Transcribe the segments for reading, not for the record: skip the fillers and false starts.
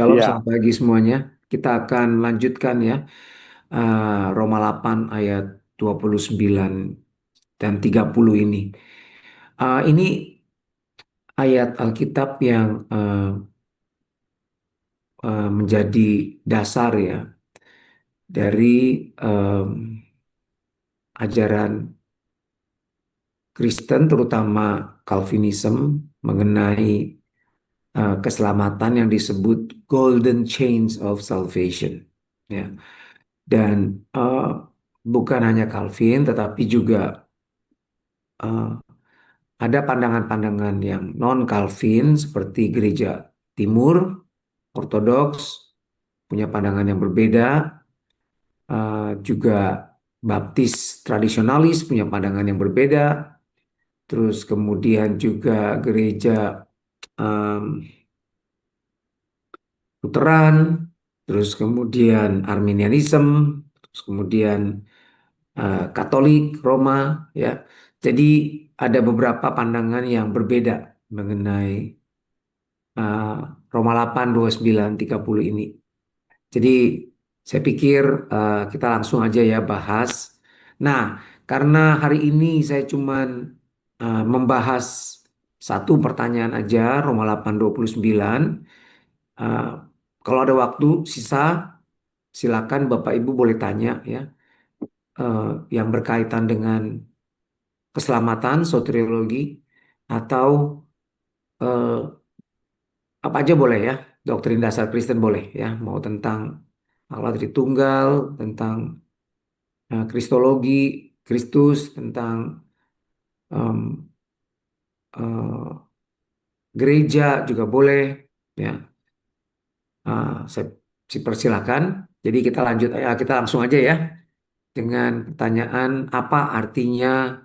Shalom, Iya, selamat pagi semuanya. Kita akan lanjutkan ya Roma 8 ayat 29 dan 30 ini. Ini ayat Alkitab yang menjadi dasar ya dari em, ajaran Kristen terutama Calvinism mengenai keselamatan yang disebut Golden Chains of Salvation. Ya. Dan bukan hanya Calvin, tetapi juga eh, ada pandangan-pandangan yang non-Calvin seperti Gereja Timur, Ortodoks, punya pandangan yang berbeda. Juga Baptis tradisionalis punya pandangan yang berbeda. Terus kemudian juga gereja em, Lutheran, terus kemudian Arminianism, terus kemudian Katolik Roma ya. Jadi ada beberapa pandangan yang berbeda mengenai uh, Roma 8, 29, 30 ini. Jadi saya pikir kita langsung aja ya bahas. Nah, karena hari ini saya cuman membahas satu pertanyaan aja, Roma 8, 29. uh, Kalau ada waktu sisa, silakan Bapak Ibu boleh tanya ya, eh, yang berkaitan dengan keselamatan, soteriologi, atau eh, apa aja boleh ya, doktrin dasar Kristen boleh ya, mau tentang Allah Tritunggal, tentang Kristologi, Kristus, tentang em, eh, gereja juga boleh ya. Saya persilakan. Jadi kita lanjut, kita langsung aja ya dengan pertanyaan apa artinya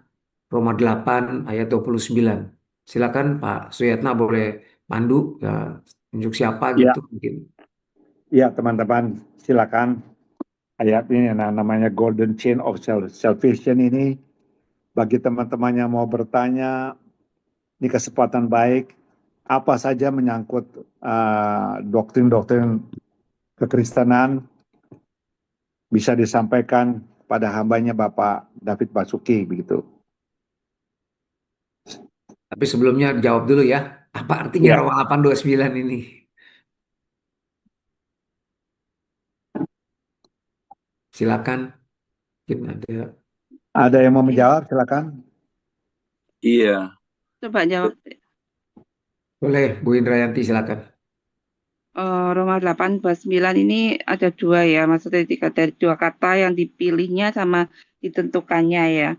Roma 8 ayat 29. Silakan Pak Suyatna boleh pandu ya, tunjuk siapa iya, gitu mungkin. iya teman-teman, silakan. Ayat ini namanya Golden Chain of Salvation ini bagi teman-teman yang mau bertanya, ini kesempatan baik. Apa saja menyangkut doktrin-doktrin kekristenan bisa disampaikan pada hambanya Bapak David Basuki begitu. Tapi sebelumnya jawab dulu ya, apa artinya Ya, Roma 8:29 ini? Silakan. Mungkin ada. ada yang mau Iya, menjawab? Silakan. Iya, coba jawab. Boleh, Bu Indrayanti silakan. Roma 8:29 ini ada dua ya, maksudnya dari dua kata yang dipilihnya sama ditentukannya ya.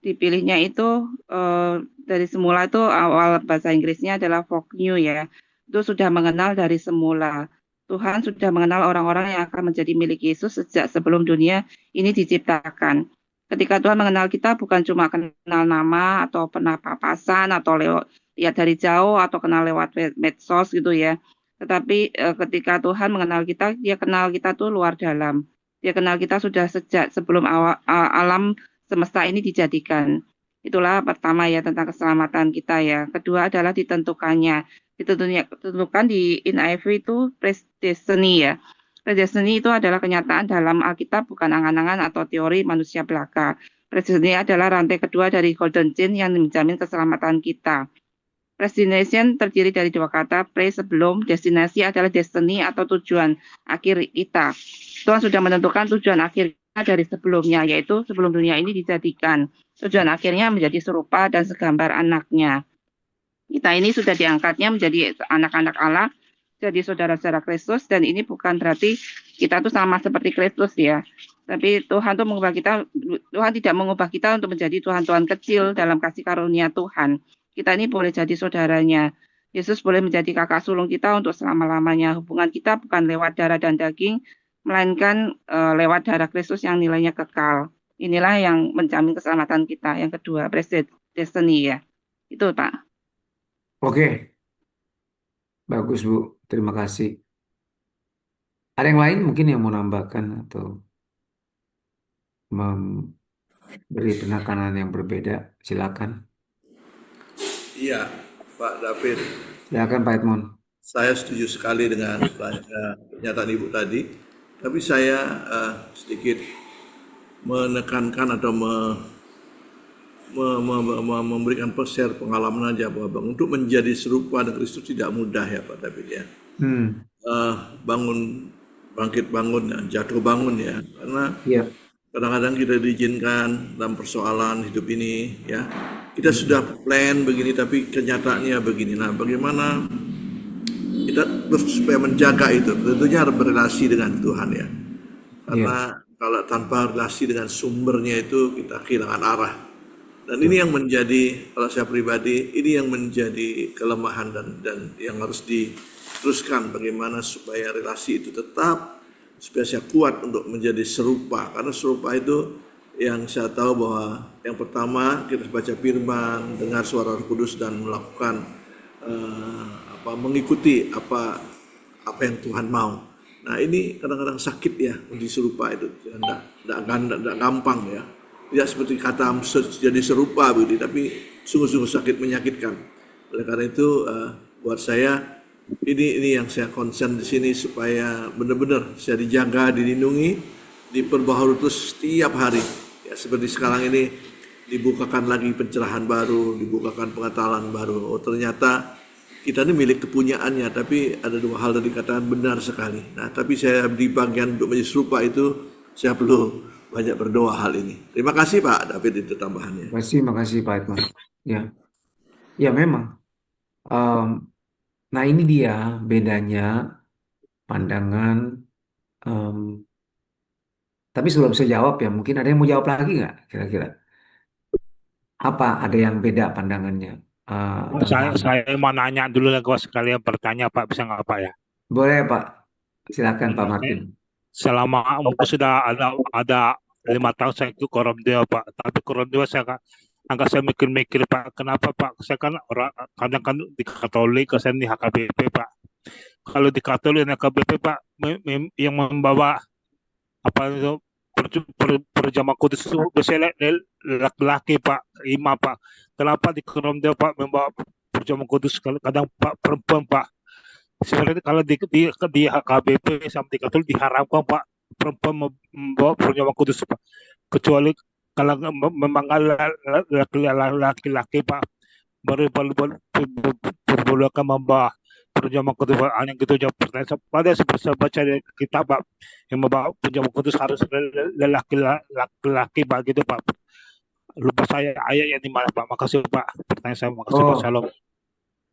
Dipilihnya itu eh, dari semula itu awal bahasa Inggrisnya adalah "foreknew" ya. Itu sudah mengenal dari semula. Tuhan sudah mengenal orang-orang yang akan menjadi milik Yesus sejak sebelum dunia ini diciptakan. Ketika Tuhan mengenal kita bukan cuma kenal nama atau pernah papasan atau lewat lihat dari jauh atau kenal lewat medsos gitu ya. Tetapi ketika Tuhan mengenal kita, dia kenal kita tuh luar dalam. Dia kenal kita sudah sejak sebelum alam semesta ini dijadikan. Itulah pertama ya tentang keselamatan kita ya. Kedua adalah ditentukannya. Ditentukan di NIV itu predestiny ya. Predestiny itu adalah kenyataan dalam Alkitab, bukan angan-angan atau teori manusia belaka. Predestiny adalah rantai kedua dari golden chain yang menjamin keselamatan kita. Predestination terdiri dari dua kata, pre sebelum, destinasi adalah destiny atau tujuan akhir kita. Tuhan sudah menentukan tujuan akhir kita dari sebelumnya, yaitu sebelum dunia ini dijadikan. Tujuan akhirnya menjadi serupa dan segambar anaknya. Kita ini sudah diangkatnya menjadi anak-anak Allah, jadi saudara-saudara Kristus, dan ini bukan berarti kita tuh sama seperti Kristus ya. Tapi Tuhan tuh mengubah kita, Tuhan tidak mengubah kita untuk menjadi Tuhan-Tuhan kecil dalam kasih karunia Tuhan. Kita ini boleh jadi saudaranya. Yesus boleh menjadi kakak sulung kita untuk selama-lamanya. Hubungan kita bukan lewat darah dan daging, melainkan lewat darah Kristus yang nilainya kekal. Inilah yang menjamin keselamatan kita. Yang kedua, destiny ya. Itu Pak. Oke, bagus Bu. Terima kasih. Ada yang lain mungkin yang mau nambahkan atau memberi penekanan yang berbeda? Silakan. iya, Pak David. Silakan Pak Edmond. Saya setuju sekali dengan pernyataan Ibu tadi, tapi saya sedikit menekankan atau memberikan share pengalaman aja bahwa untuk menjadi serupa dengan Kristus tidak mudah ya Pak David ya. Hmm, Bangun, bangkit bangun ya, jatuh bangun ya, karena ya. kadang-kadang kita diizinkan dalam persoalan hidup ini ya, kita sudah Hmm, plan begini tapi kenyataannya begini. Nah, bagaimana kita supaya menjaga itu? Tentunya harus berrelasi dengan Tuhan ya, ya, karena kalau tanpa relasi dengan sumbernya itu kita kehilangan arah. Dan ini betul. yang menjadi, kalau saya pribadi, ini yang menjadi kelemahan dan yang harus diteruskan bagaimana supaya relasi itu tetap, supaya saya kuat untuk menjadi serupa. Karena serupa itu yang saya tahu bahwa yang pertama kita baca firman, dengar suara Roh Kudus dan melakukan mengikuti apa yang Tuhan mau. Nah ini kadang-kadang sakit ya menjadi serupa itu, tidak gampang ya. Tidak seperti kata jadi serupa begitu, tapi sungguh-sungguh sakit menyakitkan. Oleh karena itu buat saya ini yang saya concern di sini supaya benar-benar saya dijaga, dilindungi, diperbaharui terus setiap hari. Ya seperti sekarang ini dibukakan lagi pencerahan baru, dibukakan pengetahuan baru. Oh ternyata kita ini milik kepunyaannya, tapi ada dua hal tadi katakan benar sekali. Nah, tapi saya di bagian untuk menjadi serupa itu saya perlu banyak berdoa hal ini. Terima kasih Pak David itu tambahannya. Makasih Pak Edmar. Ya, ya memang. Em, nah ini dia bedanya pandangan. em, tapi sebelum saya jawab ya, mungkin ada yang mau jawab lagi nggak? Kira-kira apa? Ada yang beda pandangannya Saya, tentang? saya mau nanya dulu lah, gua sekalian bertanya Pak, bisa nggak Pak ya? Boleh Pak, silakan Pak Ini Martin. selama mungkin sudah ada 5 tahun saya ikut Koramdewa Pak, tapi Koramdewa saya agak saya mikir-mikir Pak, kenapa Pak? Saya kan orang kadang kan di Katolik, saya di HKBP Pak. Kalau di Katolik dan HKBP Pak, yang membawa apa itu perjamaah kudus itu biasanya laki-laki Pak, imam Pak. Kenapa di Koramdewa Pak membawa perjamaah kudus kadang Pak perempuan Pak? Sebenarnya kalau di HKBP sama di Katolik diharamkan Pak perempuan membawa pernyawa kudus Pak. Kecuali kalau memang laki-laki Pak baru perbolehkan membawa pernyawa kudus Pak. Hanya gitu jawab pertanyaan. Pada seperti baca di kitab Pak yang membawa pernyawa kudus harus laki-laki Pak gitu Pak. Lupa saya ayat yang di mana Pak. Makasih Pak. Pertanyaan saya makasih Pak. Oh, Shalom.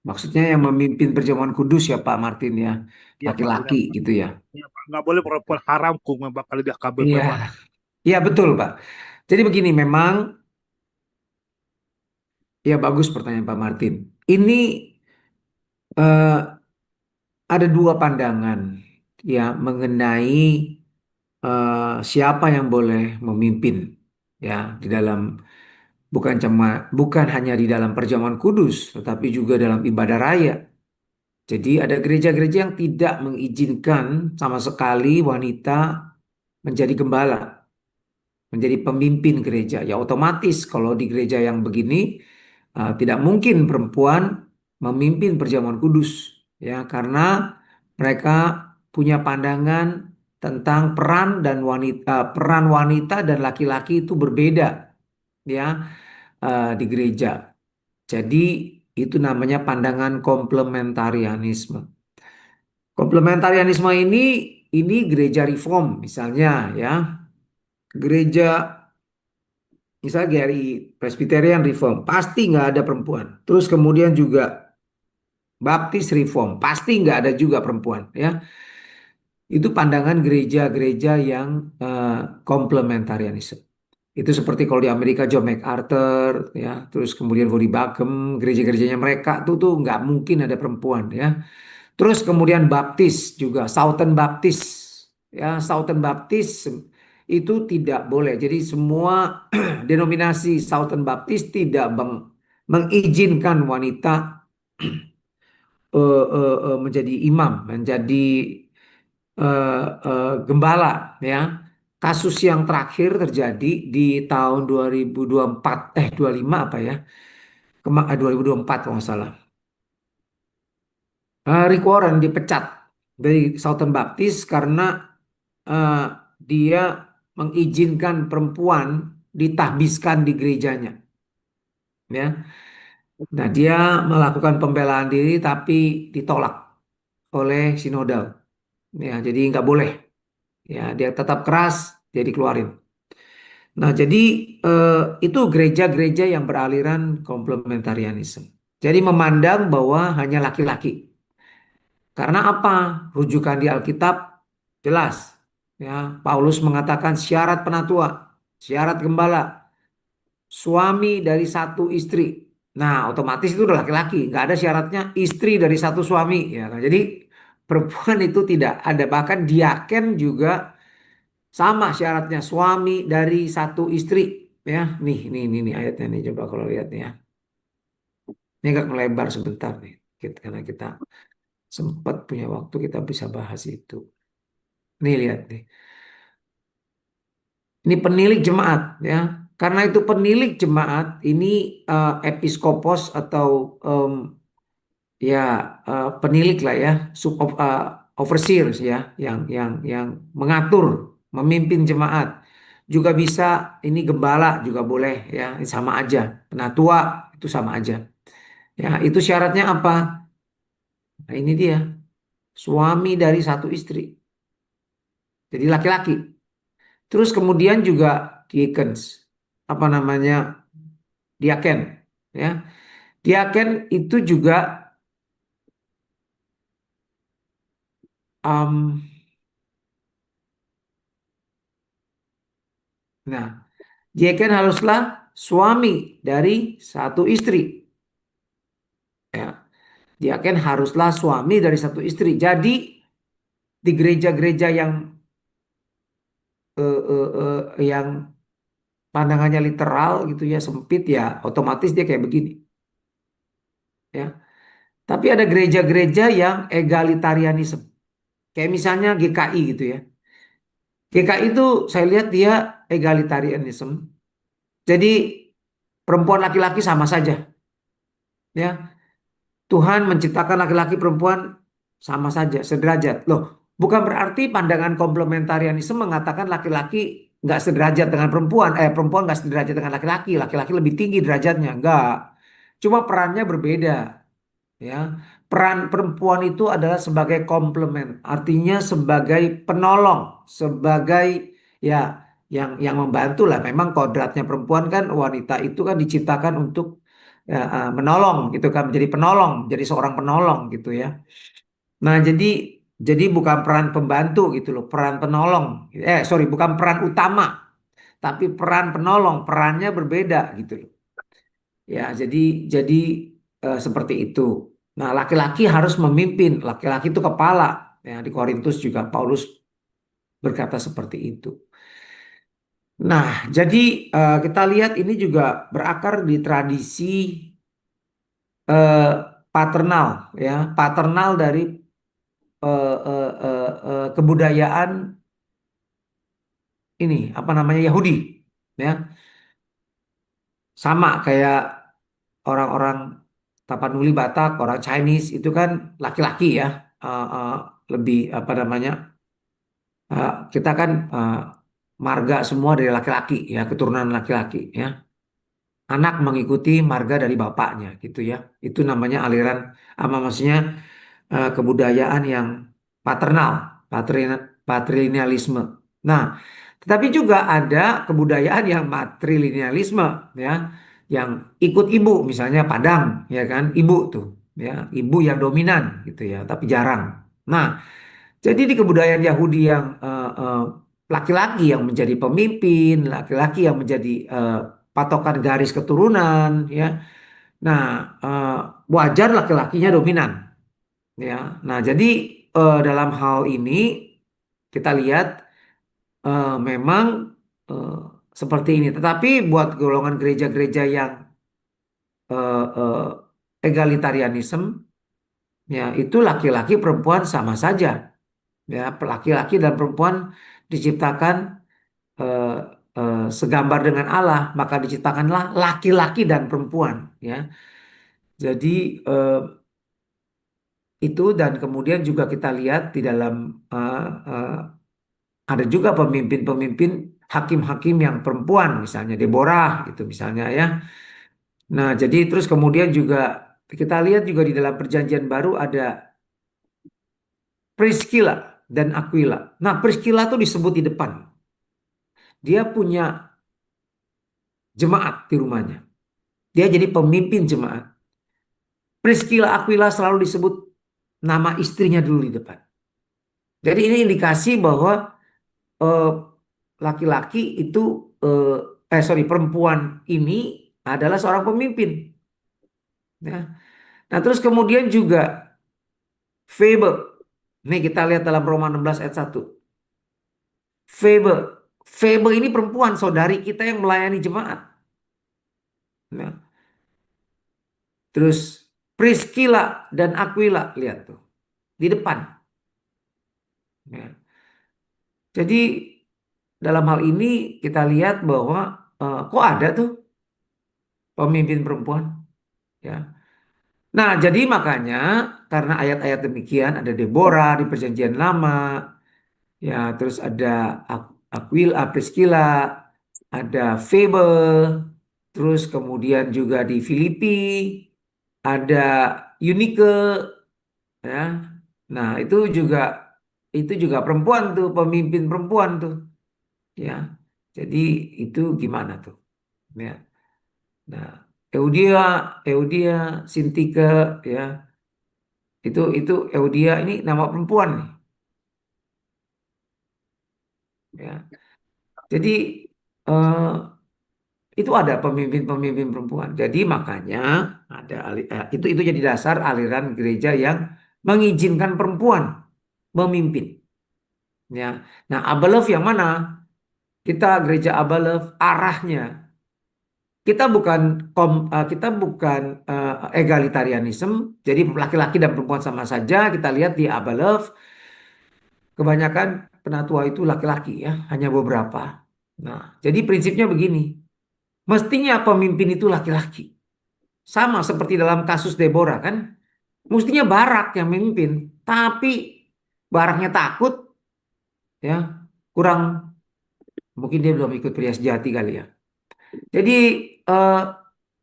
maksudnya yang memimpin perjamuan kudus ya Pak Martin ya, Iya Pak, laki-laki benar Pak. gitu ya. Iya Pak, nggak boleh perempuan haram kum kalau di HKBP Iya, Pak. iya betul Pak. Jadi begini memang ya bagus pertanyaan Pak Martin. Ini eh, ada dua pandangan ya mengenai siapa yang boleh memimpin ya di dalam bukan hanya di dalam perjamuan kudus, tetapi juga dalam ibadah raya. Jadi ada gereja-gereja yang tidak mengizinkan sama sekali wanita menjadi gembala, menjadi pemimpin gereja. Ya otomatis kalau di gereja yang begini tidak mungkin perempuan memimpin perjamuan kudus ya karena mereka punya pandangan tentang peran wanita dan laki-laki itu berbeda ya di gereja. Jadi itu namanya pandangan komplementarianisme. Komplementarianisme ini gereja reform misalnya ya. Gereja misalnya GRI Presbyterian Reform pasti nggak ada perempuan. Terus kemudian juga Baptis Reform pasti nggak ada juga perempuan ya. Itu pandangan gereja-gereja yang komplementarianisme. Itu seperti kalau di Amerika John MacArthur ya, terus kemudian Voddie Baucham, gereja-gerejanya mereka tuh nggak mungkin ada perempuan ya. Terus kemudian Baptis juga, Southern Baptist ya, Southern Baptist itu tidak boleh. Jadi semua denominasi Southern Baptist tidak mengizinkan wanita menjadi imam, menjadi gembala ya. Kasus yang terakhir terjadi di tahun 2024 25 apa ya? 2024 kalau nggak salah. Rick Warren dipecat dari Southern Baptist karena eh, dia mengizinkan perempuan ditahbiskan di gerejanya. Ya, nah dia melakukan pembelaan diri tapi ditolak oleh sinodal. Ya, jadi nggak boleh. Ya, dia tetap keras, dia dikeluarin. Nah, jadi itu gereja-gereja yang beraliran komplementarianisme. Jadi memandang bahwa hanya laki-laki. Karena apa? Rujukan di Alkitab jelas. Ya, Paulus mengatakan syarat penatua, syarat gembala, suami dari satu istri. Nah, otomatis itu udah laki-laki, nggak ada syaratnya istri dari satu suami. Ya, kan? Jadi perempuan itu tidak ada. Bahkan diaken juga sama syaratnya suami dari satu istri. Ya, nih ayatnya nih coba kalau lihat nih ya. Ini agak melebar sebentar nih, karena kita sempat punya waktu kita bisa bahas itu. Nih lihat nih. Ini penilik jemaat ya. Karena itu penilik jemaat ini episkopos atau ya penilik lah ya, overseers ya, yang mengatur, memimpin jemaat. Juga bisa ini gembala juga boleh ya, sama aja. Penatua itu sama aja. Ya, itu syaratnya apa? Nah, ini dia, suami dari satu istri. Jadi laki-laki. Terus kemudian juga deacons, apa namanya? Diaken ya. Diaken itu juga um, nah, diaken haruslah suami dari satu istri ya. Diaken haruslah suami dari satu istri. Jadi di gereja-gereja yang pandangannya literal gitu ya, sempit ya, otomatis dia kayak begini ya. Tapi ada gereja-gereja yang egalitarianisme. Kayak misalnya GKI gitu ya. GKI itu saya lihat dia egalitarianisme. Jadi perempuan laki-laki sama saja ya. Tuhan menciptakan laki-laki perempuan sama saja, sederajat. Loh, bukan berarti pandangan komplementarianisme mengatakan laki-laki nggak sederajat dengan perempuan, perempuan nggak sederajat dengan laki-laki, laki-laki lebih tinggi derajatnya, nggak. Cuma perannya berbeda, ya. Peran perempuan itu adalah sebagai komplement, artinya sebagai penolong, sebagai ya yang membantu lah. Memang kodratnya perempuan kan wanita itu kan diciptakan untuk ya, menolong gitu kan, menjadi penolong, jadi seorang penolong gitu ya. Nah, jadi bukan peran pembantu gitu loh, peran penolong. Sorry, bukan peran utama, tapi peran penolong, perannya berbeda gitu loh. Ya, jadi seperti itu. Nah, laki-laki harus memimpin, laki-laki itu kepala. Ya, di Korintus juga Paulus berkata seperti itu. Nah, jadi kita lihat ini juga berakar di tradisi eh, paternal, ya, paternal dari kebudayaan ini apa namanya Yahudi, ya, sama kayak orang-orang Tapanuli Batak, orang Chinese itu kan laki-laki ya, lebih apa namanya kita kan marga semua dari laki-laki ya, keturunan laki-laki ya. Anak mengikuti marga dari bapaknya gitu ya. Itu namanya aliran apa maksudnya kebudayaan yang paternal, patrilinealisme. Nah, tetapi juga ada kebudayaan yang matrilinealisme ya, yang ikut ibu misalnya Padang ya kan, ibu tuh ya, ibu yang dominan gitu ya, tapi jarang. Nah, jadi di kebudayaan Yahudi yang laki-laki yang menjadi pemimpin, laki-laki yang menjadi patokan garis keturunan ya. Nah, eh, wajar laki-lakinya dominan ya. Nah, jadi dalam hal ini kita lihat memang eh, seperti ini. Tetapi buat golongan gereja-gereja yang egalitarianisme, ya itu laki-laki perempuan sama saja. Ya, laki-laki dan perempuan diciptakan eh, segambar dengan Allah, maka diciptakanlah laki-laki dan perempuan. Ya, jadi itu dan kemudian juga kita lihat di dalam ada juga pemimpin-pemimpin hakim-hakim yang perempuan, misalnya Deborah gitu misalnya ya. Nah, jadi terus kemudian juga kita lihat juga di dalam Perjanjian Baru ada Priscilla dan Aquila. Nah, Priscilla tuh disebut di depan. Dia punya jemaat di rumahnya. Dia jadi pemimpin jemaat. Priscilla Aquila selalu disebut nama istrinya dulu di depan. Jadi ini indikasi bahwa eh, laki-laki itu perempuan ini adalah seorang pemimpin. Ya. Nah, terus kemudian juga Febe. Nih kita lihat dalam Roma 16 ayat 1. Febe. Febe ini perempuan, saudari kita yang melayani jemaat. Nah, terus Priscilla dan Aquila, lihat tuh. Di depan. Ya. Jadi dalam hal ini kita lihat bahwa kok ada tuh pemimpin perempuan. Ya. Nah, jadi makanya karena ayat-ayat demikian ada Deborah di Perjanjian Lama, ya terus ada Aquila, Priscilla, ada Febe, terus kemudian juga di Filipi ada Eunike, ya. Nah, itu juga perempuan tuh, pemimpin perempuan tuh, ya. Jadi itu gimana tuh? Ya. Nah, Eudia, Eudia, Sintike, ya. Itu Eudia ini nama perempuan nih, ya. Jadi eh, itu ada pemimpin-pemimpin perempuan. Jadi makanya itu jadi dasar aliran gereja yang mengizinkan perempuan memimpin. Ya. Nah, Abelef yang mana? Kita gereja Abelef arahnya kita bukan egalitarianisme. Jadi laki-laki dan perempuan sama saja. Kita lihat di Abelef kebanyakan penatua itu laki-laki ya, hanya beberapa. Nah, jadi prinsipnya begini. Mestinya pemimpin itu laki-laki. Sama seperti dalam kasus Deborah kan. Mestinya Barak yang memimpin. Tapi Baraknya takut ya. Kurang, mungkin dia belum ikut pria sejati kali ya. Jadi eh,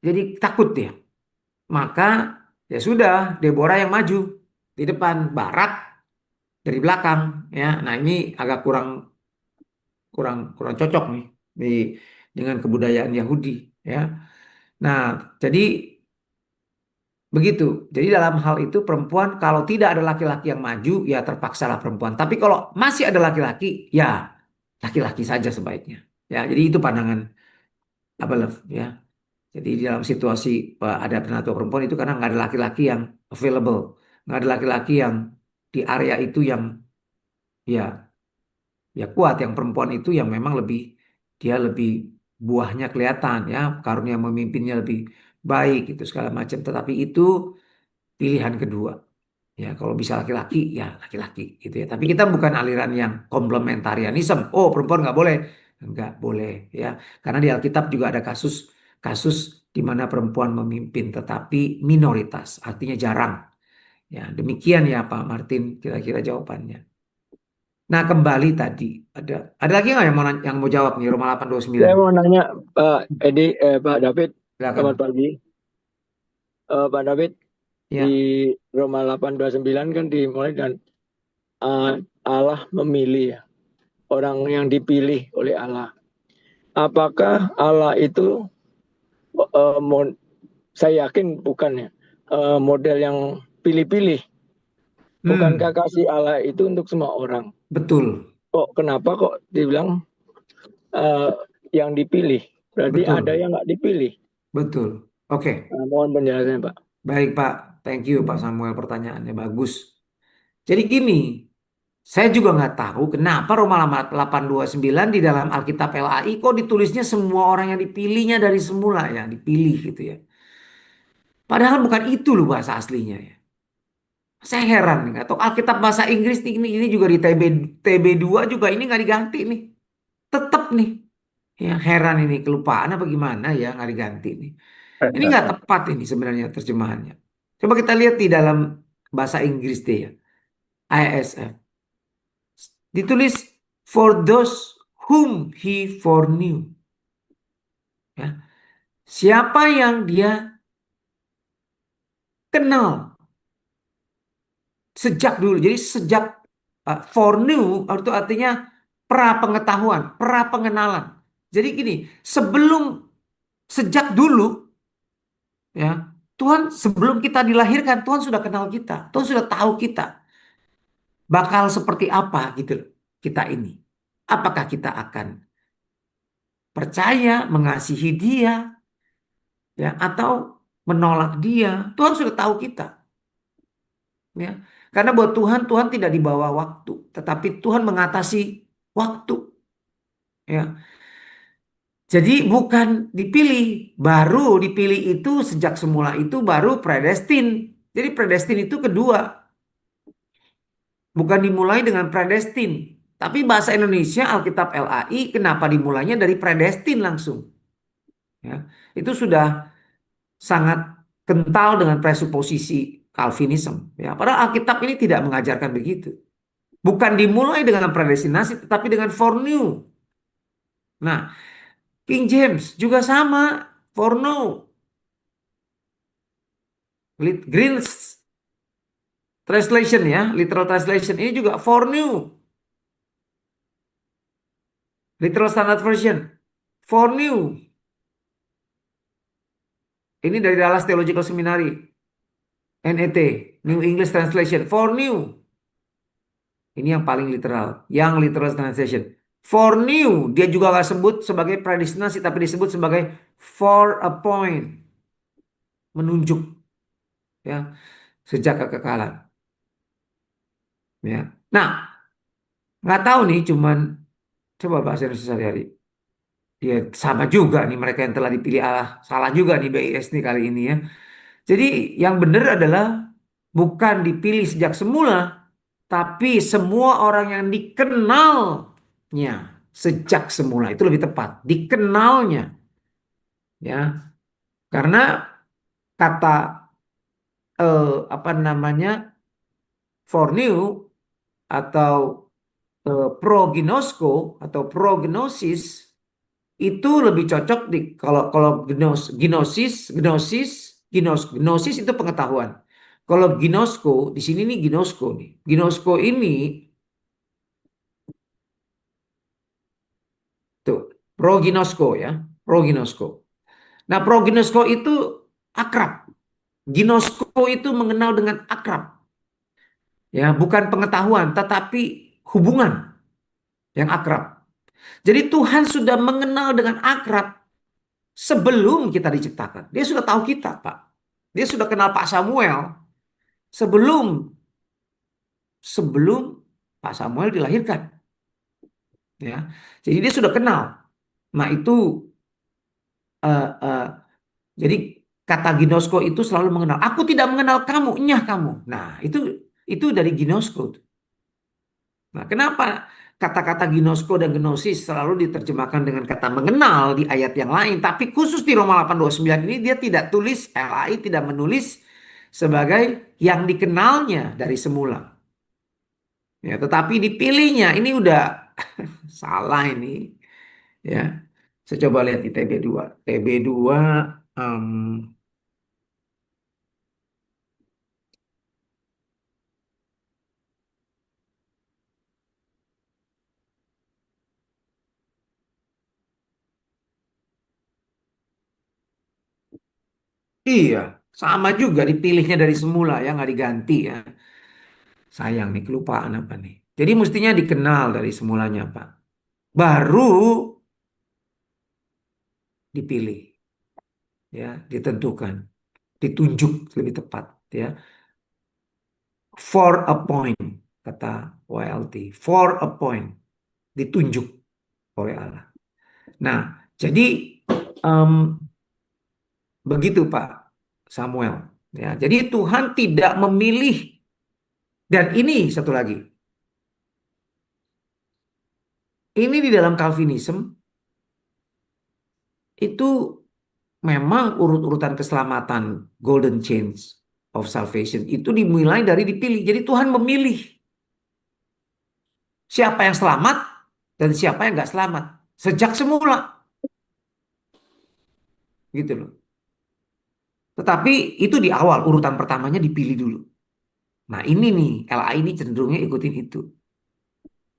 jadi takut dia. Maka ya sudah Deborah yang maju di depan, Barak dari belakang ya. Nah, ini agak kurang kurang kurang cocok nih dengan kebudayaan Yahudi ya. Nah, jadi begitu. Jadi dalam hal itu perempuan kalau tidak ada laki-laki yang maju ya terpaksalah perempuan. Tapi kalau masih ada laki-laki ya laki-laki saja sebaiknya. Ya, jadi itu pandangan Abelef ya. Jadi di dalam situasi ada penatua perempuan itu karena nggak ada laki-laki yang available, nggak ada laki-laki yang di area itu yang ya kuat. Yang perempuan itu yang memang dia lebih buahnya kelihatan ya, karunia memimpinnya lebih baik itu segala macam. Tetapi itu pilihan kedua. Ya, kalau bisa laki-laki, ya laki-laki gitu ya. Tapi kita bukan aliran yang komplementarianisme. Oh, perempuan nggak boleh. Nggak boleh ya. Karena di Alkitab juga ada kasus di mana perempuan memimpin tetapi minoritas, artinya jarang. Ya, demikian ya Pak Martin kira-kira jawabannya. Nah, kembali tadi ada lagi nggak yang mau jawab nih Roma Saya 8:29? mau nanya Pak Edi, Pak David, selamat Silakan. pagi. Pak David, Ya, di Roma 8:29 kan dimulai dan Allah memilih ya, orang yang dipilih oleh Allah. Apakah Allah itu, saya yakin bukan ya, model yang pilih-pilih. Bukankah kasih Allah itu untuk semua orang? betul, Kenapa kok dibilang yang dipilih? Berarti betul, ada yang nggak dipilih. betul. Oke. Mohon penjelasannya, Pak. Baik Pak, thank you Pak Samuel, pertanyaannya bagus. Jadi gini, saya juga nggak tahu kenapa Roma 8:29 di dalam Alkitab LAI kok ditulisnya semua orang yang dipilihnya dari semula yang dipilih gitu ya. Padahal bukan itu loh bahasa aslinya ya. Saya heran nih, atau Alkitab bahasa Inggris ini juga di TB2 juga ini nggak diganti nih. Tetap nih. Ya heran ini kelupaan apa gimana ya nggak diganti nih. Ini nggak tepat ini sebenarnya terjemahannya. Coba kita lihat di dalam bahasa Inggris deh ya, ISF. Ditulis for those whom he foreknew. Ya. Siapa yang dia kenal sejak dulu. Jadi sejak foreknew itu artinya pra-pengetahuan, pra-pengenalan. Jadi gini, sejak dulu ya, Tuhan sebelum kita dilahirkan, Tuhan sudah kenal kita. Tuhan sudah tahu kita bakal seperti apa gitu loh, kita ini. Apakah kita akan percaya, mengasihi dia, ya, atau menolak dia? Tuhan sudah tahu kita, ya. Karena buat Tuhan, Tuhan tidak dibawa waktu, tetapi Tuhan mengatasi waktu, ya. Jadi bukan dipilih, baru dipilih itu sejak semula itu baru predestin. Jadi predestin itu kedua, bukan dimulai dengan predestin. Tapi bahasa Indonesia Alkitab LAI kenapa dimulainya dari predestin langsung? Ya, itu sudah sangat kental dengan presuposisi Calvinism. Ya, padahal Alkitab ini tidak mengajarkan begitu. Bukan dimulai dengan predestinasi, tetapi dengan foreknew. Nah, King James juga sama, foreknow. Green's translation ya, literal translation ini juga foreknew. Literal Standard Version, foreknew. Ini dari Dallas Theological Seminary, NET, New English Translation, foreknew. Ini yang paling literal, yang literal translation. Foreknew, dia juga nggak sebut sebagai predestinasi, tapi disebut sebagai for a point, menunjuk, ya, sejak kekekalan. Ya. Nah, nggak tahu nih, cuman coba bahasa Indonesia sehari-hari. Ya sama juga nih mereka yang telah dipilih Allah. Salah juga nih BIS nih kali ini ya. Jadi yang benar adalah bukan dipilih sejak semula, tapi semua orang yang dikenalnya sejak semula. Itu lebih tepat. Dikenalnya. Ya. Karena kata apa namanya foreknew atau proginosko atau prognosis itu lebih cocok kalau gnosis itu pengetahuan. Kalau ginosko di sini nih ginosko nih. Ginosko ini tuh proginosko ya, proginosko. Nah, proginosko itu akrab. Ginosko itu mengenal dengan akrab. Ya, bukan pengetahuan tetapi hubungan yang akrab. Jadi Tuhan sudah mengenal dengan akrab sebelum kita diciptakan. Dia sudah tahu kita, Pak. Dia sudah kenal Pak Samuel sebelum sebelum Pak Samuel dilahirkan. Ya, jadi dia sudah kenal. Nah itu eh, eh, jadi kata ginosko itu selalu mengenal. Aku tidak mengenal kamu, nyah kamu. Nah itu dari ginosko. Nah kenapa kata-kata ginosko dan gnosis selalu diterjemahkan dengan kata mengenal di ayat yang lain. Tapi khusus di Roma 8:29 ini dia tidak tulis, LAI tidak menulis sebagai yang dikenalnya dari semula. Ya, tetapi dipilihnya ini udah salah ini. Ya, saya coba lihat di TB2. TB2 em, iya, sama juga dipilihnya dari semula ya, nggak diganti ya. Sayang nih, kelupaan apa nih. Jadi mestinya dikenal dari semulanya, Pak. Baru dipilih, ya, ditentukan, ditunjuk lebih tepat, ya. For a point, kata YLT. For a point, ditunjuk oleh Allah. Nah, jadi em, begitu Pak Samuel. Ya, jadi Tuhan tidak memilih. Dan ini satu lagi. Ini di dalam Calvinism itu memang urut-urutan keselamatan golden chains of salvation itu dimulai dari dipilih. Jadi Tuhan memilih siapa yang selamat dan siapa yang nggak selamat sejak semula, gitu loh. Tetapi itu di awal, urutan pertamanya dipilih dulu. Nah ini nih, LA ini cenderungnya ikutin itu,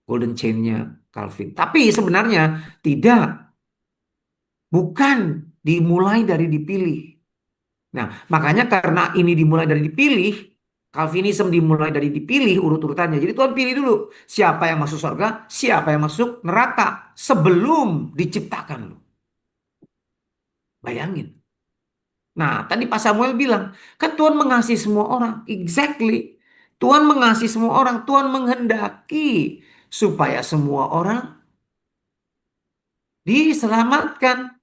golden chain-nya Calvin. Tapi sebenarnya tidak, bukan dimulai dari dipilih. Nah makanya karena ini dimulai dari dipilih, Calvinism dimulai dari dipilih urut-urutannya. Jadi Tuhan pilih dulu siapa yang masuk surga, siapa yang masuk neraka sebelum diciptakan loh. Bayangin. Nah, tadi Pak Samuel bilang, kan Tuhan mengasihi semua orang. Exactly. Tuhan mengasihi semua orang. Tuhan menghendaki supaya semua orang diselamatkan.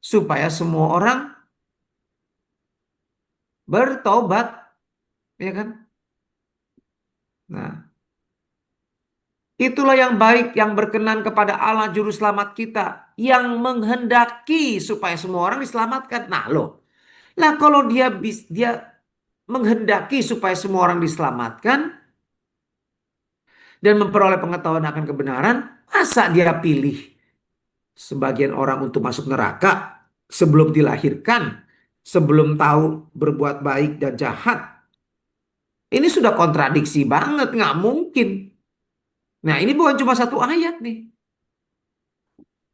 Supaya semua orang bertobat. Ya kan? Nah, itulah yang baik, yang berkenan kepada Allah Juru Selamat kita. Yang menghendaki supaya semua orang diselamatkan. Nah loh, lah kalau dia menghendaki supaya semua orang diselamatkan dan memperoleh pengetahuan akan kebenaran, masa dia pilih sebagian orang untuk masuk neraka sebelum dilahirkan, sebelum tahu berbuat baik dan jahat? Ini sudah kontradiksi banget, nggak mungkin. Nah ini bukan cuma satu ayat nih,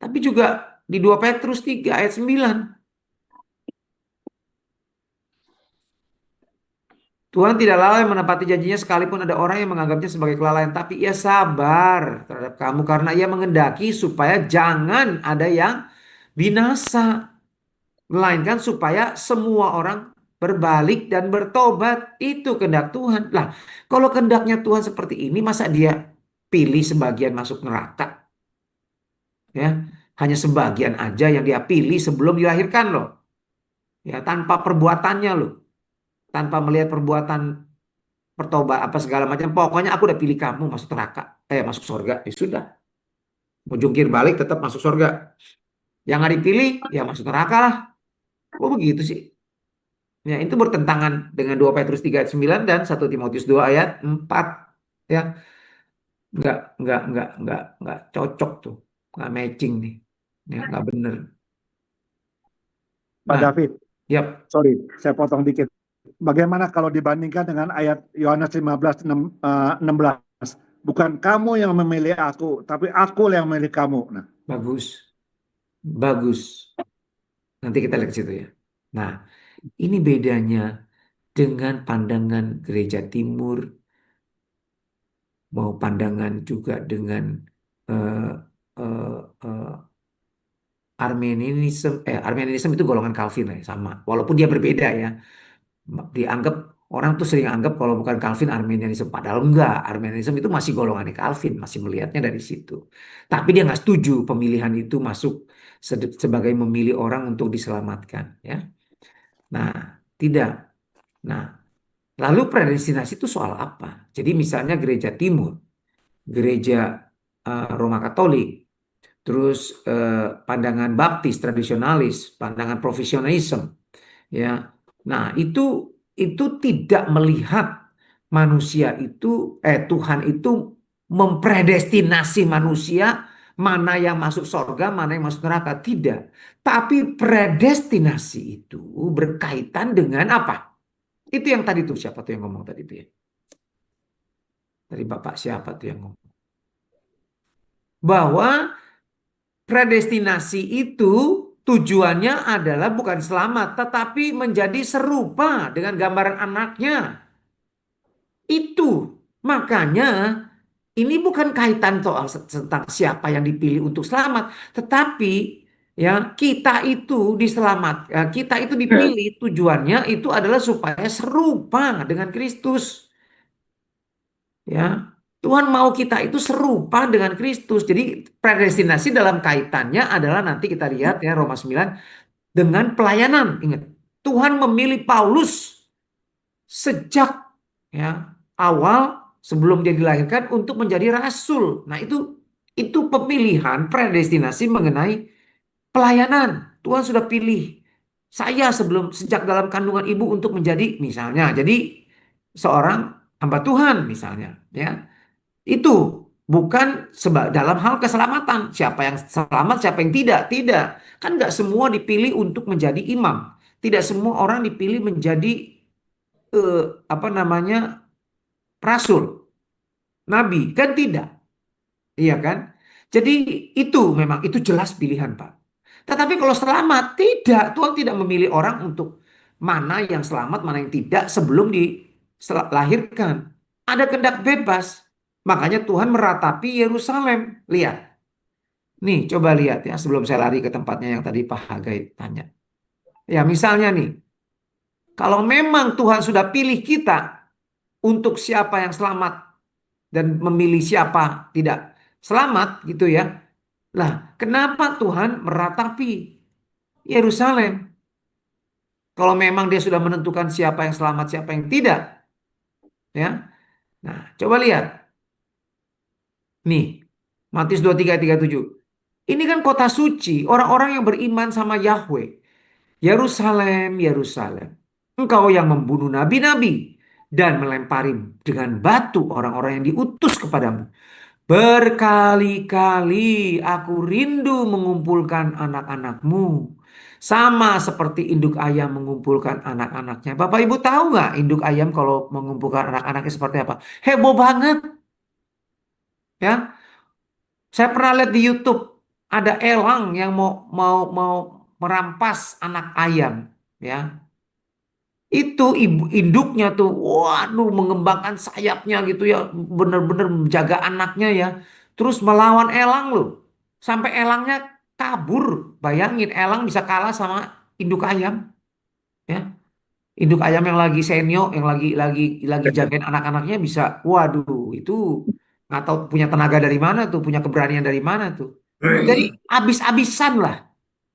tapi juga di 2 Petrus 3 ayat 9. Tuhan tidak lalai menepati janjinya sekalipun ada orang yang menganggapnya sebagai kelalaian. Tapi ia sabar terhadap kamu karena ia mengendaki supaya jangan ada yang binasa. Melainkan supaya semua orang berbalik dan bertobat. Itu kehendak Tuhan. Lah, kalau kehendaknya Tuhan seperti ini, masa dia pilih sebagian masuk neraka? Ya, hanya sebagian aja yang dia pilih sebelum dilahirkan loh. Ya, tanpa perbuatannya loh. Tanpa melihat perbuatan pertobat apa segala macam, pokoknya aku udah pilih kamu masuk neraka, masuk surga, ya sudah, mau jungkir balik tetap masuk surga, yang nggak dipilih ya masuk neraka lah. Kok begitu sih? Ya itu bertentangan dengan 2 Petrus 3 ayat 9 dan 1 Timotius 2 ayat 4. Ya nggak cocok tuh, nggak matching nih, ya nggak bener. Pak Nah, David, yap. sorry, saya potong dikit. Bagaimana kalau dibandingkan dengan ayat Yohanes 15:16? Bukan kamu yang memilih aku, tapi aku yang memilih kamu. Nah, bagus. Nanti kita lihat ke situ ya. Nah, ini bedanya dengan pandangan gereja timur, mau pandangan juga dengan eh, eh, eh, Arminianisme itu golongan Calvin ya, sama. Walaupun dia berbeda ya. Dianggap orang tuh sering anggap kalau bukan Calvin Arminianisme, padahal enggak. Arminianisme itu masih golongannya Calvin, masih melihatnya dari situ. Tapi dia nggak setuju pemilihan itu masuk sebagai memilih orang untuk diselamatkan ya. Nah, tidak. Nah, lalu predestinasi itu soal apa? Jadi misalnya gereja timur, gereja Roma Katolik, terus pandangan baptis tradisionalis, pandangan profesionalisme, ya. Nah, itu tidak melihat manusia itu Tuhan itu mempredestinasi manusia mana yang masuk surga, mana yang masuk neraka, tidak. Tapi predestinasi itu berkaitan dengan apa? Itu yang tadi tuh, siapa tuh yang ngomong tadi itu ya? Dari Bapak siapa tuh yang ngomong? Bahwa predestinasi itu tujuannya adalah bukan selamat, tetapi menjadi serupa dengan gambaran anaknya. Itu makanya ini bukan kaitan soal tentang siapa yang dipilih untuk selamat, tetapi ya kita itu dipilih tujuannya itu adalah supaya serupa dengan Kristus. Ya, Tuhan mau kita itu serupa dengan Kristus. Jadi predestinasi dalam kaitannya adalah nanti kita lihat ya Roma 9 dengan pelayanan. Ingat, Tuhan memilih Paulus sejak ya awal sebelum dia dilahirkan untuk menjadi rasul. Nah, itu pemilihan predestinasi mengenai pelayanan. Tuhan sudah pilih saya sejak dalam kandungan ibu untuk menjadi misalnya jadi seorang hamba Tuhan misalnya ya. Itu bukan dalam hal keselamatan. Siapa yang selamat, siapa yang tidak. Tidak. Kan nggak semua dipilih untuk menjadi imam. Tidak semua orang dipilih menjadi apa namanya rasul, nabi. Kan tidak. Iya kan? Jadi memang itu jelas pilihan Pak. Tetapi kalau selamat, tidak. Tuhan tidak memilih orang untuk mana yang selamat, mana yang tidak sebelum dilahirkan. Ada kehendak bebas. Makanya Tuhan meratapi Yerusalem. Lihat. Nih, coba lihat ya sebelum saya lari ke tempatnya yang tadi Pak Hagai tanya. Ya, misalnya nih. Kalau memang Tuhan sudah pilih kita untuk siapa yang selamat dan memilih siapa tidak selamat gitu ya. Lah, kenapa Tuhan meratapi Yerusalem? Kalau memang dia sudah menentukan siapa yang selamat, siapa yang tidak. Ya. Nah, coba lihat. Nih, Matius 23:37. Ini kan kota suci, orang-orang yang beriman sama Yahweh. Yerusalem, Yerusalem. Engkau yang membunuh nabi-nabi dan melempari dengan batu orang-orang yang diutus kepadamu. Berkali-kali aku rindu mengumpulkan anak-anakmu. Sama seperti induk ayam mengumpulkan anak-anaknya. Bapak Ibu tahu nggak induk ayam kalau mengumpulkan anak-anaknya seperti apa? Heboh banget. Ya, saya pernah lihat di YouTube ada elang yang mau merampas anak ayam. Ya, itu induknya tuh, waduh mengembangkan sayapnya gitu ya, bener-bener menjaga anaknya ya. Terus melawan elang loh, sampai elangnya kabur. Bayangin elang bisa kalah sama induk ayam, ya. Induk ayam yang lagi senior, yang lagi jagain anak-anaknya bisa, waduh itu nggak tahu punya tenaga dari mana tuh, punya keberanian dari mana tuh. Jadi abis-abisan lah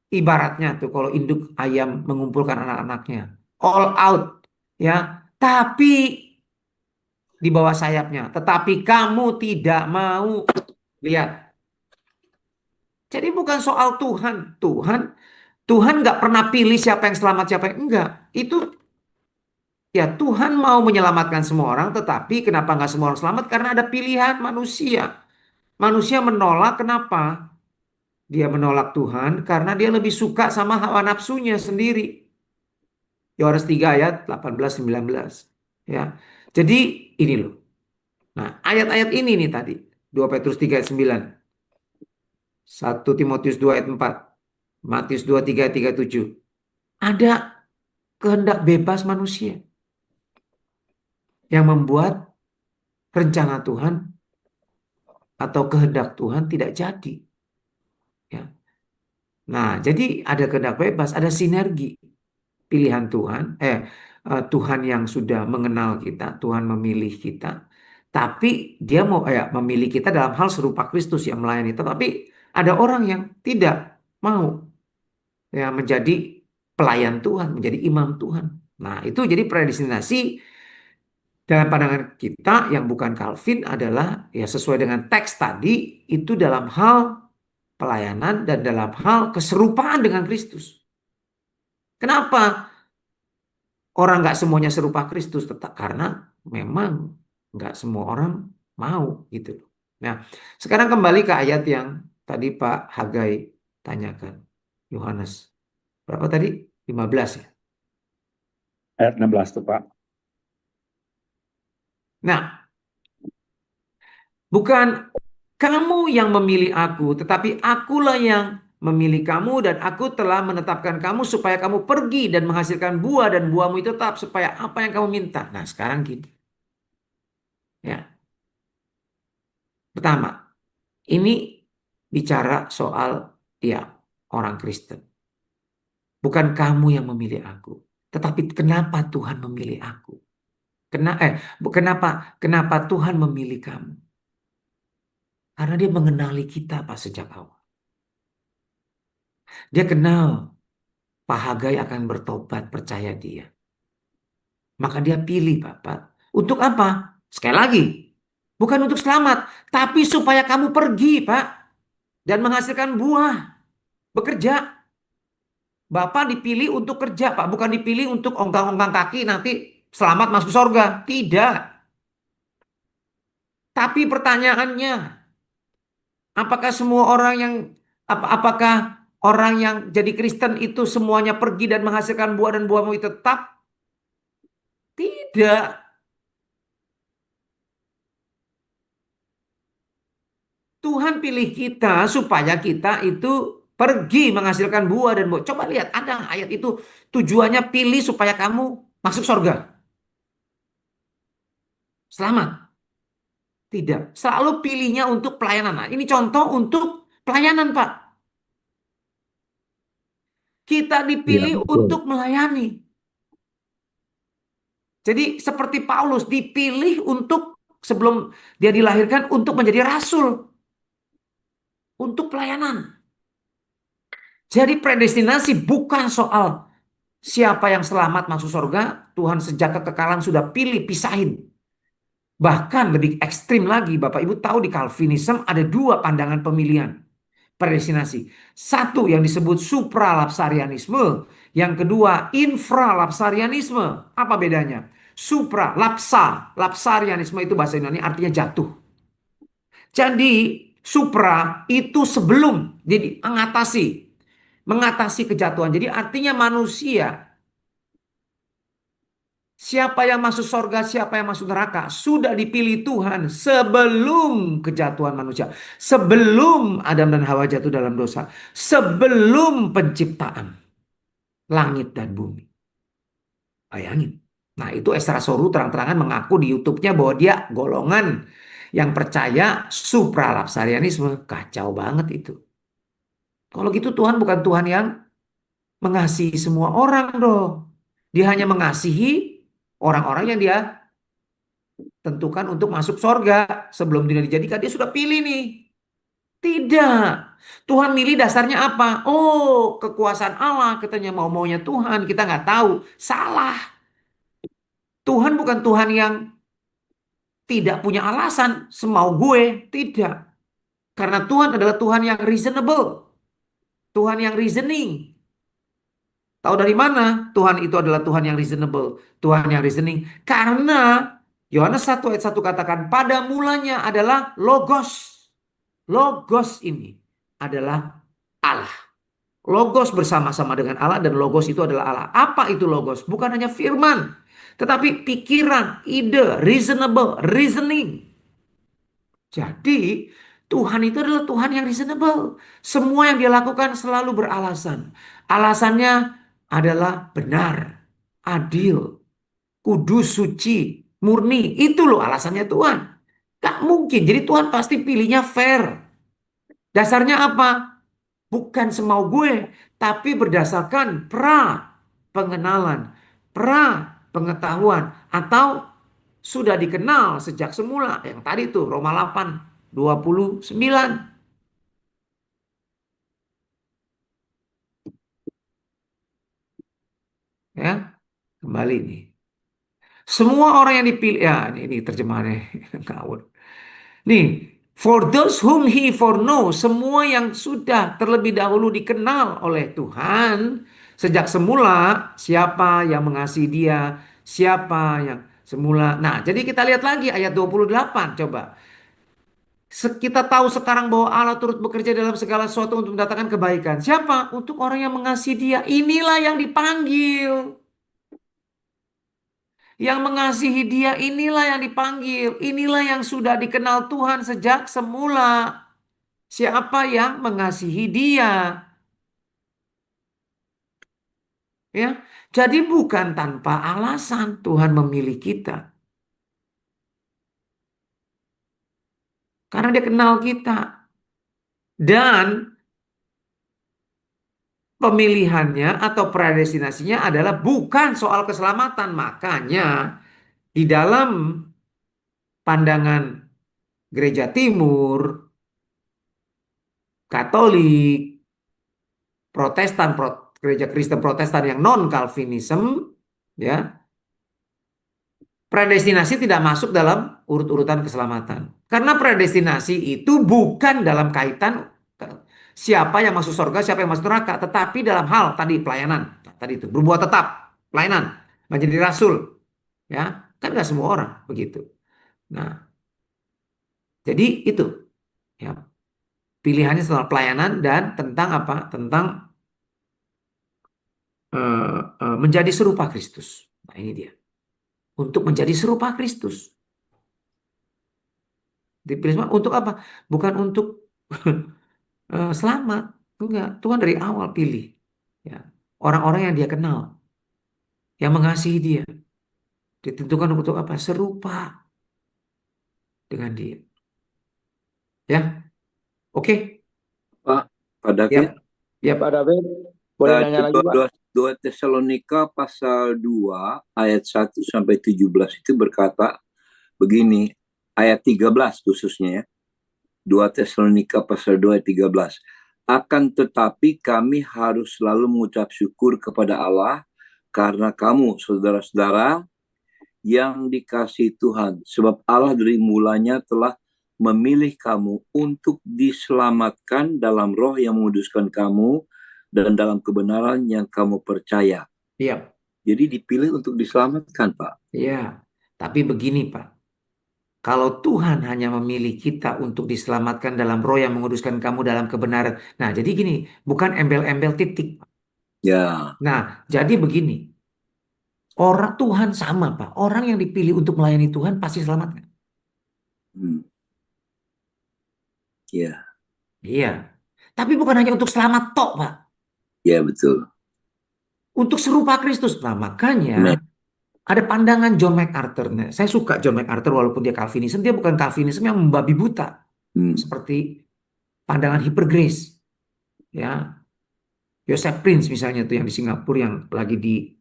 ibaratnya tuh kalau induk ayam mengumpulkan anak-anaknya. All out ya. Tapi di bawah sayapnya. Tetapi kamu tidak mau lihat. Jadi bukan soal Tuhan. Tuhan nggak pernah pilih siapa yang selamat siapa yang enggak. Itu ya Tuhan mau menyelamatkan semua orang. Tetapi kenapa nggak semua orang selamat? Karena ada pilihan manusia. Manusia menolak kenapa? Dia menolak Tuhan karena dia lebih suka sama hawa nafsunya sendiri. Yohanes 3 ayat 18-19. Ya. Jadi ini loh. Nah, ayat-ayat ini nih tadi. 2 Petrus 3 ayat 9. 1 Timotius 2 ayat 4. Matius 23 ayat 37. Ada kehendak bebas manusia yang membuat rencana Tuhan atau kehendak Tuhan tidak jadi. Ya. Nah, jadi ada kehendak bebas, ada sinergi pilihan Tuhan, Tuhan yang sudah mengenal kita, Tuhan memilih kita, tapi dia mau memilih kita dalam hal serupa Kristus yang melayani. Tetapi ada orang yang tidak mau ya menjadi pelayan Tuhan, menjadi imam Tuhan. Nah, itu jadi predestinasi dalam pandangan kita yang bukan Calvin adalah ya sesuai dengan teks tadi itu dalam hal pelayanan dan dalam hal keserupaan dengan Kristus. Kenapa? Orang nggak semuanya serupa Kristus, tetap karena memang nggak semua orang mau gitu loh. Nah, sekarang kembali ke ayat yang tadi Pak Hagai tanyakan. Yohanes berapa tadi? 15 ya. Ayat 16 tuh Pak. Nah, bukan kamu yang memilih aku, tetapi akulah yang memilih kamu dan aku telah menetapkan kamu supaya kamu pergi dan menghasilkan buah dan buahmu itu tetap supaya apa yang kamu minta. Nah, sekarang gini. Ya. Pertama, ini bicara soal ya orang Kristen. Bukan kamu yang memilih aku, tetapi kenapa Tuhan memilih aku? Kenapa Tuhan memilih kamu? Karena dia mengenali kita Pak sejak awal. Dia kenal Pak Hagai akan bertobat, percaya dia. Maka dia pilih Bapak. Untuk apa? Sekali lagi, bukan untuk selamat, tapi supaya kamu pergi Pak dan menghasilkan buah, bekerja. Bapak dipilih untuk kerja, Pak, bukan dipilih untuk ongkang-ongkang kaki nanti selamat masuk surga. Tidak. Tapi pertanyaannya, apakah semua orang yang apakah orang yang jadi Kristen itu semuanya pergi dan menghasilkan buah dan buahmu itu tetap? Tidak. Tuhan pilih kita supaya kita itu pergi menghasilkan buah dan buah. Coba lihat, ada ayat itu tujuannya pilih supaya kamu masuk surga. Selamat. Tidak. Selalu pilihnya untuk pelayanan. Nah, ini contoh untuk pelayanan, Pak. Kita Ya, dipilih betul. untuk melayani. Jadi seperti Paulus dipilih untuk sebelum dia dilahirkan untuk menjadi rasul. Untuk pelayanan. Jadi predestinasi bukan soal siapa yang selamat masuk surga. Tuhan sejak kekekalan sudah pilih, pisahin. Bahkan lebih ekstrim lagi, Bapak Ibu tahu di Calvinism ada dua pandangan pemilihan predestinasi. Satu yang disebut supralapsarianisme, yang kedua infralapsarianisme. Apa bedanya? Supra, lapsarianisme itu bahasa Yunani artinya jatuh. Jadi supra itu sebelum, jadi mengatasi kejatuhan. Jadi artinya manusia, siapa yang masuk surga, siapa yang masuk neraka, sudah dipilih Tuhan sebelum kejatuhan manusia. Sebelum Adam dan Hawa jatuh dalam dosa. Sebelum penciptaan langit dan bumi. Bayangin. Nah, itu Ezra Soru terang-terangan mengaku di YouTube-nya bahwa dia golongan yang percaya supralapsarianisme. Kacau banget itu. Kalau gitu Tuhan bukan Tuhan yang mengasihi semua orang dong. Dia hanya mengasihi orang-orang yang dia tentukan untuk masuk surga. Sebelum dunia dijadikan, dia sudah pilih nih. Tidak. Tuhan milih dasarnya apa? Oh, kekuasaan Allah. Katanya mau-maunya Tuhan. Kita nggak tahu. Salah. Tuhan bukan Tuhan yang tidak punya alasan. Semau gue. Tidak. Karena Tuhan adalah Tuhan yang reasonable. Tuhan yang reasoning. Tahu dari mana Tuhan itu adalah Tuhan yang reasonable, Tuhan yang reasoning? Karena Yohanes 1 ayat 1 katakan, pada mulanya adalah Logos. Logos ini adalah Allah. Logos bersama-sama dengan Allah dan Logos itu adalah Allah. Apa itu Logos? Bukan hanya firman, tetapi pikiran, ide, reasonable, reasoning. Jadi Tuhan itu adalah Tuhan yang reasonable. Semua yang dia lakukan selalu beralasan. Alasannya adalah benar, adil, kudus, suci, murni. Itu loh alasannya Tuhan. Gak mungkin. Jadi Tuhan pasti pilihnya fair. Dasarnya apa? Bukan semau gue, tapi berdasarkan pengenalan, pengetahuan, atau sudah dikenal sejak semula. Yang tadi tuh Roma 8:29. Ya, kembali nih. Semua orang yang dipilih, ya ini terjemahannya ngawur. Nih, for those whom he foreknow, semua yang sudah terlebih dahulu dikenal oleh Tuhan sejak semula, siapa yang mengasihi dia, siapa yang semula. Nah, jadi kita lihat lagi ayat 28 coba. Kita tahu sekarang bahwa Allah turut bekerja dalam segala sesuatu untuk mendatangkan kebaikan. Siapa? Untuk orang yang mengasihi dia. Inilah yang dipanggil. Yang mengasihi dia inilah yang dipanggil. Inilah yang sudah dikenal Tuhan sejak semula. Siapa yang mengasihi dia? Ya. Jadi bukan tanpa alasan Tuhan memilih kita. Karena dia kenal kita. Dan pemilihannya atau predestinasinya adalah bukan soal keselamatan. Makanya di dalam pandangan Gereja Timur, Katolik, Protestan, Gereja Kristen Protestan yang non-Calvinism, ya, predestinasi tidak masuk dalam urut-urutan keselamatan. Karena predestinasi itu bukan dalam kaitan siapa yang masuk surga, siapa yang masuk neraka. Tetapi dalam hal tadi pelayanan, tadi itu berbuat tetap, pelayanan, menjadi rasul, ya kan nggak semua orang begitu. Nah, jadi itu ya pilihannya setelah pelayanan dan tentang apa? Tentang menjadi serupa Kristus. Nah, ini dia. Untuk menjadi serupa Kristus. Dipilih semua untuk apa? Bukan untuk selamat. Enggak. Tuhan dari awal pilih. Ya. Orang-orang yang dia kenal. Yang mengasihi dia. Ditentukan untuk apa? Serupa dengan dia. Ya. Oke. Pak David, Ya. Pak David, boleh nanya lagi, Pak? 2 Tesalonika pasal 2 ayat 1 sampai 17 itu berkata begini, ayat 13 khususnya ya. 2 Tesalonika pasal 2 ayat 13. Akan tetapi kami harus selalu mengucap syukur kepada Allah karena kamu, saudara-saudara, yang dikasihi Tuhan. Sebab Allah dari mulanya telah memilih kamu untuk diselamatkan dalam roh yang menguduskan kamu dan dalam kebenaran yang kamu percaya. Iya. Jadi dipilih untuk diselamatkan, Pak. Iya. Tapi begini, Pak. Kalau Tuhan hanya memilih kita untuk diselamatkan dalam roh yang menguduskan kamu dalam kebenaran. Nah, jadi gini, bukan embel-embel titik. Ya. Nah, jadi begini. Orang Tuhan sama, Pak. Orang yang dipilih untuk melayani Tuhan pasti selamat. Iya. Iya. Tapi bukan hanya untuk selamat tok, Pak. Iya, betul. Untuk serupa Kristus. Nah, makanya Amen. ada pandangan John MacArthur. Nah, saya suka John MacArthur walaupun dia Calvinisme. Dia bukan Calvinisme yang membabi buta. Seperti pandangan hyper grace. Ya. Joseph Prince misalnya tuh yang di Singapura yang lagi di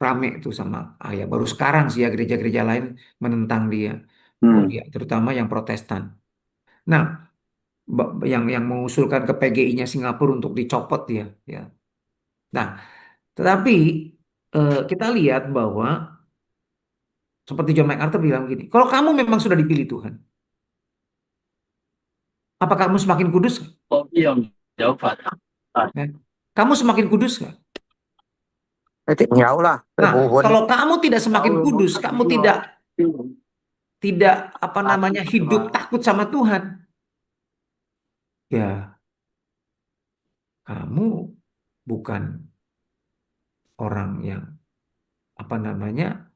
rame itu sama ayah. Baru sekarang sih ya gereja-gereja lain menentang dia. Oh, dia terutama yang Protestan. Nah, yang mengusulkan ke PGI-nya Singapura untuk dicopot dia. Ya. Nah, tetapi kita lihat bahwa seperti John MacArthur bilang gini, kalau kamu memang sudah dipilih Tuhan, apa kamu semakin kudus? Oh iya, jawab Pak. Ya. Kamu semakin kudus nggak? Jauh lah. Nah, kalau kamu tidak semakin kudus, kamu tidak apa namanya hidup takut sama Tuhan, ya kamu bukan orang yang apa namanya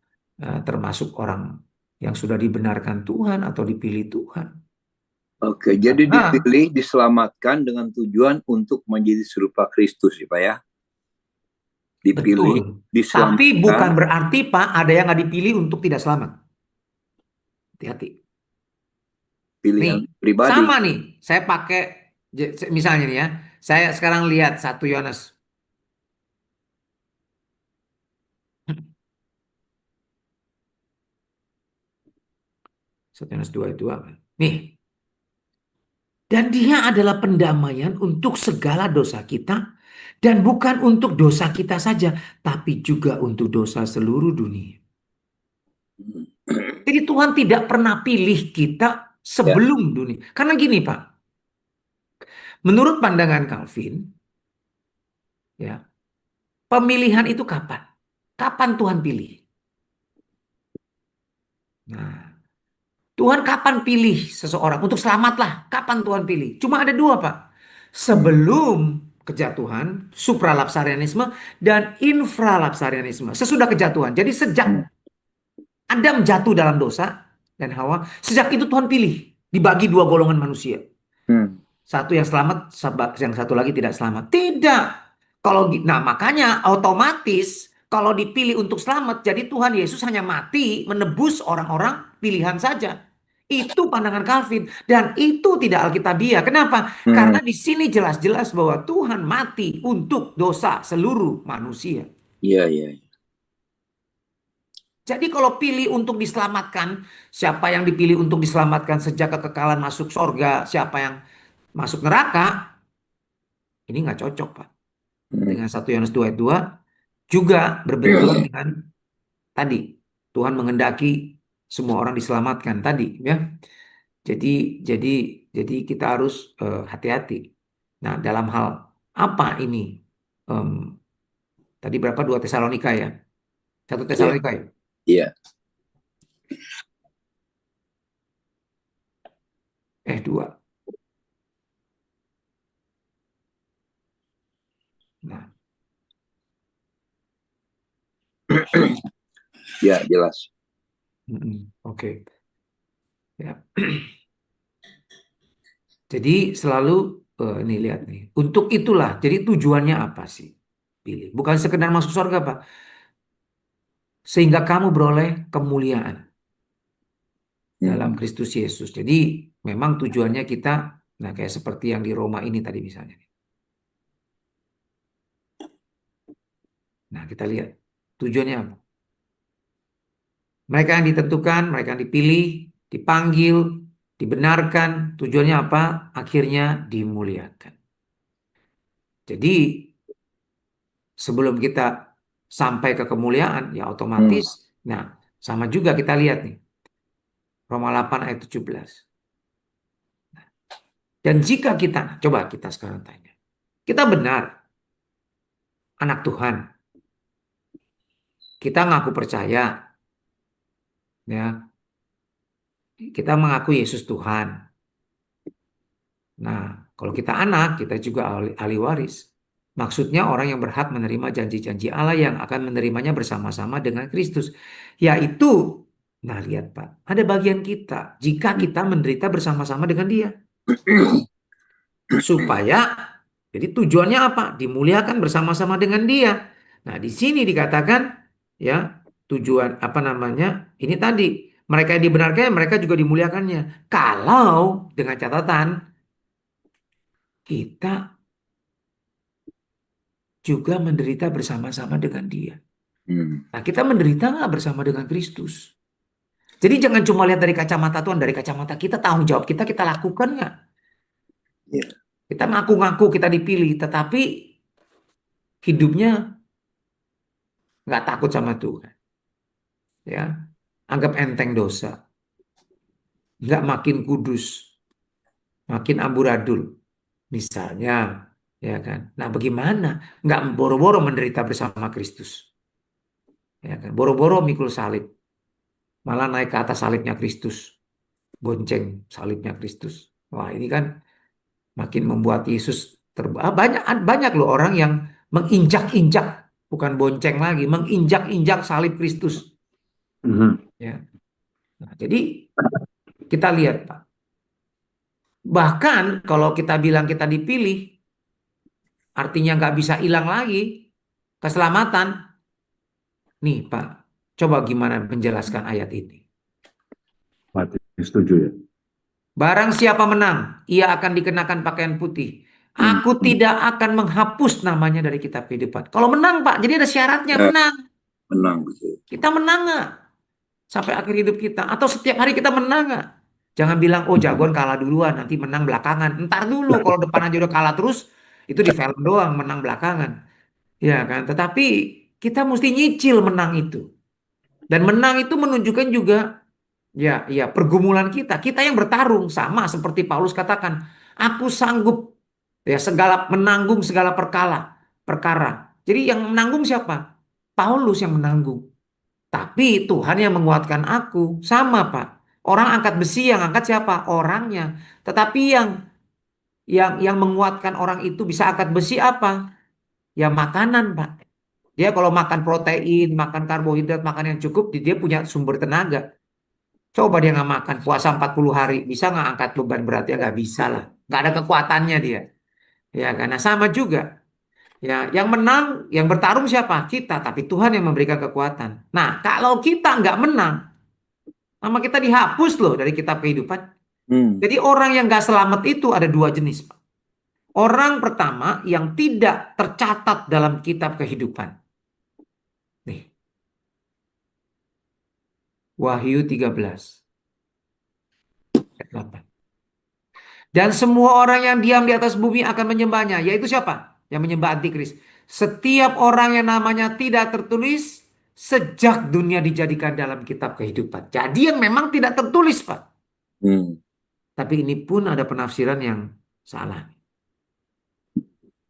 termasuk orang yang sudah dibenarkan Tuhan atau dipilih Tuhan. Oke, jadi dipilih, diselamatkan dengan tujuan untuk menjadi serupa Kristus, ya Pak ya. Dipilih, betul. diselamatkan. Tapi bukan berarti Pak ada yang nggak dipilih untuk tidak selamat. Hati-hati. Pilihan Nih, pribadi. sama nih. Saya pakai misalnya nih ya. Saya sekarang lihat 1 Yohanes. Yohanes 2 itu apa? Nih. Dan dia adalah pendamaian untuk segala dosa kita. Dan bukan untuk dosa kita saja. Tapi juga untuk dosa seluruh dunia. Jadi Tuhan tidak pernah pilih kita sebelum dunia. Karena gini Pak. Menurut pandangan Calvin. Ya, pemilihan itu kapan? Kapan Tuhan pilih? Nah, Tuhan kapan pilih seseorang untuk selamatlah? Kapan Tuhan pilih? Cuma ada 2 Pak. Sebelum kejatuhan, supralapsarianisme dan infralapsarianisme. Sesudah kejatuhan. Jadi sejak Adam jatuh dalam dosa dan Hawa, sejak itu Tuhan pilih dibagi 2 golongan manusia. Satu yang selamat, yang satu lagi tidak selamat. Tidak. Nah makanya otomatis kalau dipilih untuk selamat, jadi Tuhan Yesus hanya mati menebus orang-orang pilihan saja. Itu pandangan Calvin dan itu tidak alkitabiah. Kenapa? Karena di sini jelas-jelas bahwa Tuhan mati untuk dosa seluruh manusia. Iya, iya. Jadi kalau pilih untuk diselamatkan, siapa yang dipilih untuk diselamatkan sejak kekekalan masuk surga, siapa yang masuk neraka, ini nggak cocok Pak. Dengan 1 Yohanes 2 ayat 2 juga berbenturan dengan tadi Tuhan menghendaki semua orang diselamatkan tadi ya. Jadi kita harus hati-hati. Nah, dalam hal apa ini? Em, Tadi berapa? 2 Tesalonika ya? 1 Iya, Tesalonika ya? iya. 2. Nah, Ya, jelas. oke. Ya. Jadi selalu ini lihat nih. Untuk itulah, jadi tujuannya apa sih? Pilih. Bukan sekedar masuk surga, Pak. Sehingga kamu beroleh kemuliaan dalam Hmm. Kristus Yesus. Jadi memang tujuannya kita, nah kayak seperti yang di Roma ini tadi misalnya. Nah, kita lihat tujuannya apa? Mereka yang ditentukan, mereka yang dipilih, dipanggil, dibenarkan, tujuannya apa? Akhirnya dimuliakan. Jadi sebelum kita sampai ke kemuliaan, ya Hmm. otomatis, nah sama juga kita lihat nih, Roma 8 ayat 17. Dan jika kita, coba kita sekarang tanya, kita benar anak Tuhan, kita ngaku percaya, ya, kita mengaku Yesus Tuhan. Nah, kalau kita anak, kita juga ahli waris. Maksudnya orang yang berhak menerima janji-janji Allah yang akan menerimanya bersama-sama dengan Kristus. Yaitu, nah lihat Pak, ada bagian kita jika kita menderita bersama-sama dengan Dia. Supaya, jadi tujuannya apa? Dimuliakan bersama-sama dengan Dia. Nah, di sini dikatakan, ya, tujuan apa namanya? Ini tadi, mereka yang dibenarkan, mereka juga dimuliakannya. Kalau dengan catatan kita juga menderita bersama-sama dengan Dia. Hmm. Nah, kita menderita nggak bersama dengan Kristus? Jadi jangan cuma lihat dari kacamata Tuhan, dari kacamata kita, tanggung jawab kita lakukan nggak? Iya. Kita ngaku-ngaku kita dipilih, tetapi hidupnya nggak takut sama Tuhan. Ya, anggap enteng dosa, nggak makin kudus, makin amburadul, misalnya, ya kan? Nah, bagaimana? Nggak boro-boro menderita bersama Kristus, ya kan? Boro-boro mikul salib, malah naik ke atas salibnya Kristus, bonceng salibnya Kristus. Wah, ini kan makin membuat Yesus banyak banyak loh orang yang menginjak-injak, bukan bonceng lagi, menginjak-injak salib Kristus. Mhm. Ya. Nah, jadi kita lihat Pak. Bahkan kalau kita bilang kita dipilih, artinya nggak bisa hilang lagi keselamatan. Nih Pak, coba gimana menjelaskan ayat ini. Mati setuju ya. Barang siapa menang, ia akan dikenakan pakaian putih. Hmm. Aku tidak akan menghapus namanya dari kitab kehidupan. Kalau menang Pak, jadi ada syaratnya Ya, menang. menang betul. Kita menang nggak sampai akhir hidup kita? Atau setiap hari kita menang nggak? Jangan bilang, oh jagoan kalah duluan, nanti menang belakangan. Ntar dulu, kalau depan aja udah kalah terus, itu di film doang, menang belakangan. Ya kan? Tetapi kita mesti nyicil menang itu. Dan menang itu menunjukkan juga, ya pergumulan kita. Kita yang bertarung, sama seperti Paulus katakan, aku sanggup ya menanggung segala perkara. Jadi yang menanggung siapa? Paulus yang menanggung. Tapi Tuhan yang menguatkan aku. Sama, Pak. Orang angkat besi yang angkat siapa? Orangnya. Tetapi yang menguatkan orang itu bisa angkat besi apa? Ya makanan, Pak. Dia kalau makan protein, makan karbohidrat, makan yang cukup, dia punya sumber tenaga. Coba dia nggak makan puasa 40 hari, bisa nggak angkat beban berat? Ya nggak bisa lah. Nggak ada kekuatannya dia. Ya karena sama juga. Ya, yang menang, yang bertarung siapa? Kita, tapi Tuhan yang memberikan kekuatan. Nah, kalau kita nggak menang, nama kita dihapus loh dari kitab kehidupan. Hmm. Jadi orang yang nggak selamat itu ada 2 jenis, Pak. Orang pertama yang tidak tercatat dalam kitab kehidupan. Nih, Wahyu 13 ayat 8. Dan semua orang yang diam di atas bumi akan menyembahnya. Yaitu siapa? Yang menyembah antikris. Setiap orang yang namanya tidak tertulis sejak dunia dijadikan dalam kitab kehidupan. Jadi yang memang tidak tertulis, Pak. Hmm. Tapi ini pun ada penafsiran yang salah.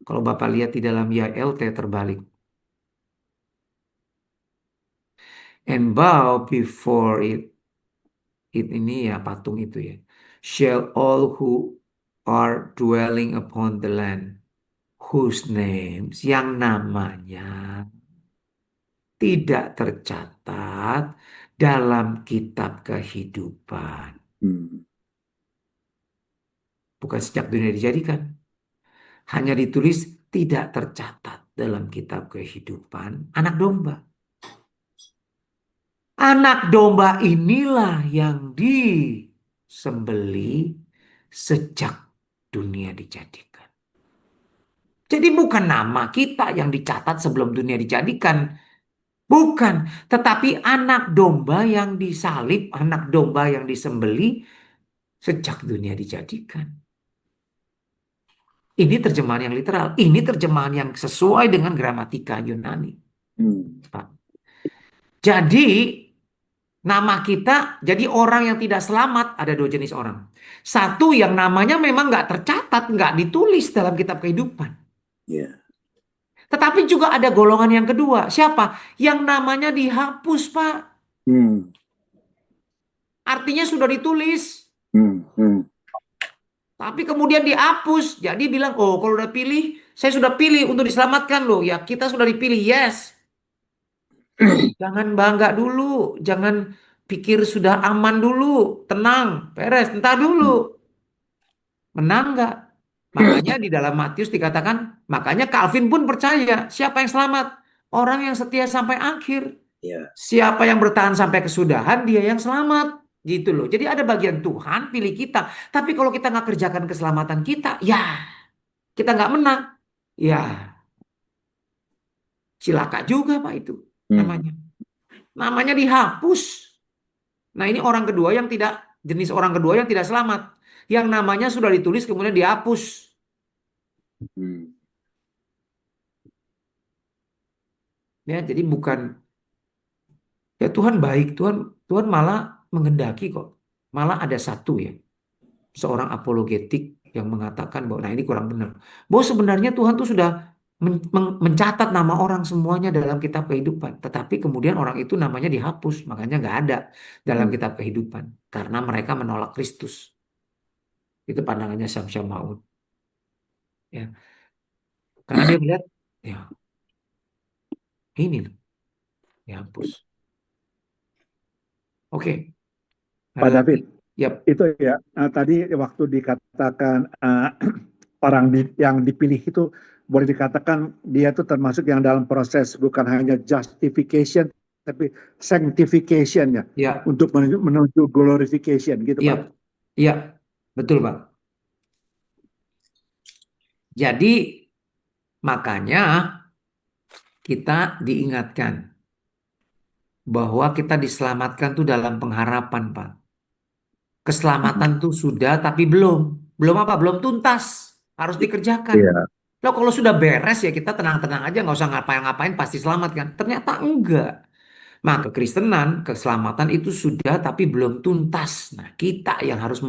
Kalau Bapak lihat di dalam YLT terbalik. And bow before it. It ini ya patung itu ya. Shall all who are dwelling upon the land. Whose names. Yang namanya tidak tercatat dalam kitab kehidupan. Bukan sejak dunia dijadikan. Hanya ditulis tidak tercatat dalam kitab kehidupan anak domba. Anak domba inilah yang disembeli sejak dunia dijadikan. Jadi bukan nama kita yang dicatat sebelum dunia dijadikan. Bukan. Tetapi anak domba yang disalib, anak domba yang disembeli sejak dunia dijadikan. Ini terjemahan yang literal. Ini terjemahan yang sesuai dengan gramatika Yunani. Pak. Jadi nama kita, jadi orang yang tidak selamat ada dua jenis orang. Satu yang namanya memang nggak tercatat, nggak ditulis dalam kitab kehidupan. Tetapi juga ada golongan yang kedua. Siapa? Yang namanya dihapus, Pak. Artinya sudah ditulis. Tapi kemudian dihapus. Jadi bilang, oh kalau udah pilih, saya sudah pilih untuk diselamatkan loh. Ya kita sudah dipilih, yes. Jangan bangga dulu. Jangan pikir sudah aman dulu. Tenang, beres, entar dulu. Menang nggak? Makanya di dalam Matius dikatakan, makanya Calvin pun percaya. Siapa yang selamat? Orang yang setia sampai akhir. Siapa yang bertahan sampai kesudahan, dia yang selamat. Gitu loh. Jadi ada bagian Tuhan pilih kita. Tapi kalau kita nggak kerjakan keselamatan kita, ya kita nggak menang. Ya cilaka juga Pak itu namanya. Namanya dihapus. Nah ini orang kedua yang tidak, jenis orang kedua yang tidak selamat. Yang namanya sudah ditulis kemudian dihapus. Ya, jadi bukan, ya Tuhan baik, Tuhan malah menghendaki kok. Malah ada satu ya, seorang apologetik yang mengatakan bahwa, nah ini kurang benar. Bahwa sebenarnya Tuhan tuh sudah mencatat nama orang semuanya dalam kitab kehidupan. Tetapi kemudian orang itu namanya dihapus, makanya nggak ada dalam kitab kehidupan. Karena mereka menolak Kristus. Itu pandangannya Syamsul Maud. Ya. Karena dia melihat, ya ini loh, dihapus. Oke. Pak David, Yap. itu ya tadi waktu dikatakan orang yang dipilih itu boleh dikatakan dia itu termasuk yang dalam proses bukan hanya justification tapi sanctification ya, untuk menuju glorification gitu Pak. Iya, betul Pak. Jadi makanya kita diingatkan bahwa kita diselamatkan tuh dalam pengharapan Pak. Keselamatan tuh sudah tapi belum apa? Belum tuntas, harus dikerjakan. Loh kalau sudah beres ya kita tenang-tenang aja, nggak usah ngapain-ngapain pasti selamat kan? Ternyata enggak. Maka kekristenan, keselamatan itu sudah tapi belum tuntas. Nah kita yang harus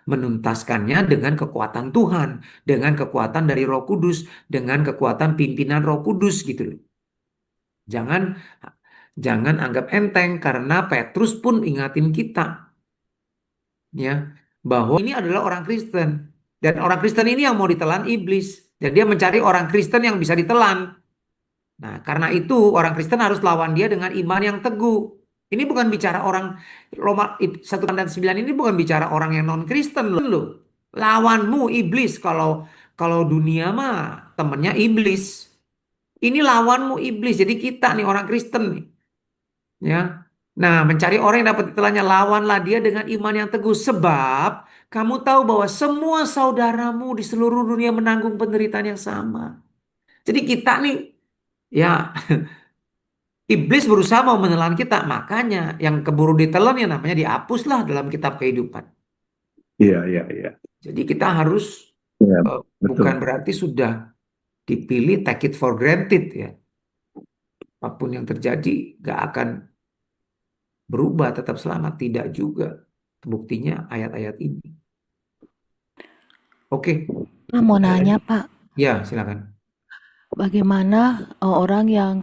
menuntaskannya dengan kekuatan Tuhan, dengan kekuatan dari Roh Kudus, dengan kekuatan pimpinan Roh Kudus gitu loh. Jangan anggap enteng karena Petrus pun ingatin kita ya bahwa ini adalah orang Kristen dan orang Kristen ini yang mau ditelan iblis dan dia mencari orang Kristen yang bisa ditelan. Nah, karena itu orang Kristen harus lawan dia dengan iman yang teguh. Ini bukan bicara orang Roma 1:9 ini bukan bicara orang yang non Kristen loh. Lawanmu iblis, kalau dunia mah temennya iblis. Ini lawanmu iblis. Jadi kita nih orang Kristen nih. Ya. Nah, mencari orang yang dapat ditelannya, lawanlah dia dengan iman yang teguh. Sebab kamu tahu bahwa semua saudaramu di seluruh dunia menanggung penderitaan yang sama. Jadi kita nih, ya iblis berusaha mau menelan kita. Makanya yang keburu ditelan ya namanya dihapuslah dalam kitab kehidupan. Iya. Jadi kita harus, bukan berarti sudah dipilih take it for granted ya. Apapun yang terjadi gak akan berubah, tetap selamat. Tidak juga. Buktinya ayat-ayat ini. Oke, Mau nanya, Pak, Ya, silakan. bagaimana orang yang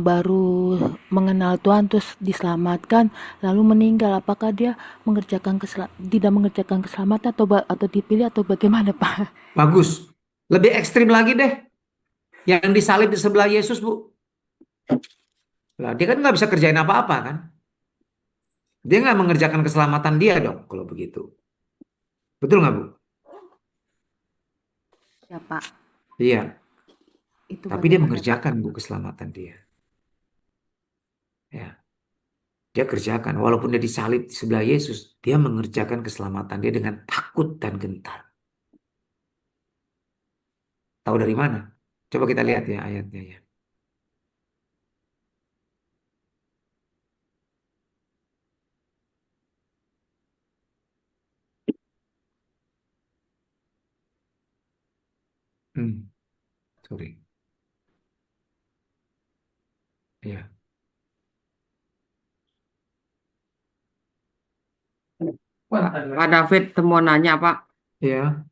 baru mengenal Tuhan terus diselamatkan lalu meninggal, apakah dia tidak mengerjakan keselamatan atau dipilih atau bagaimana, Pak? Bagus. Lebih ekstrim lagi deh. Yang disalib di sebelah Yesus, Bu. Lah, dia kan nggak bisa kerjain apa-apa kan? Dia nggak mengerjakan keselamatan dia dong, kalau begitu. Betul nggak, Bu? Ya, Pak. Iya. Itu Tapi dia bagaimana, Pak? mengerjakan, Bu, keselamatan dia. Ya. Dia kerjakan. Walaupun dia disalib di sebelah Yesus, dia mengerjakan keselamatan dia dengan takut dan gentar. Tahu dari mana? Coba kita lihat ya ayatnya ya. Sorry. Ya. Pak David mau nanya Pak, Ya.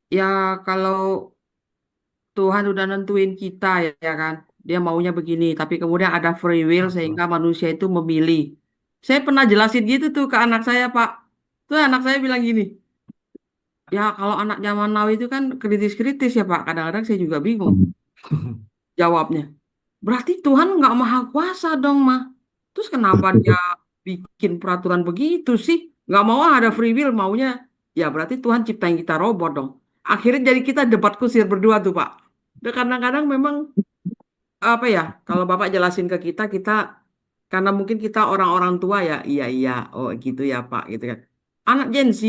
ya kalau Tuhan udah nentuin kita ya kan, dia maunya begini, tapi kemudian ada free will sehingga manusia itu memilih. Saya pernah jelasin gitu tuh ke anak saya Pak, tuh anak saya bilang gini, ya kalau anak zaman now itu kan kritis-kritis ya Pak, kadang-kadang saya juga bingung jawabnya. Berarti Tuhan nggak maha kuasa dong mah, terus kenapa dia bikin peraturan begitu sih? Nggak mau ada free will, maunya ya berarti Tuhan ciptain kita robot dong. Akhirnya jadi kita debat kusir berdua tuh Pak. Dan kadang-kadang memang apa ya, kalau Bapak jelasin ke kita, kita karena mungkin kita orang-orang tua ya, iya iya, oh gitu ya Pak, gitu kan. Anak Gen Z,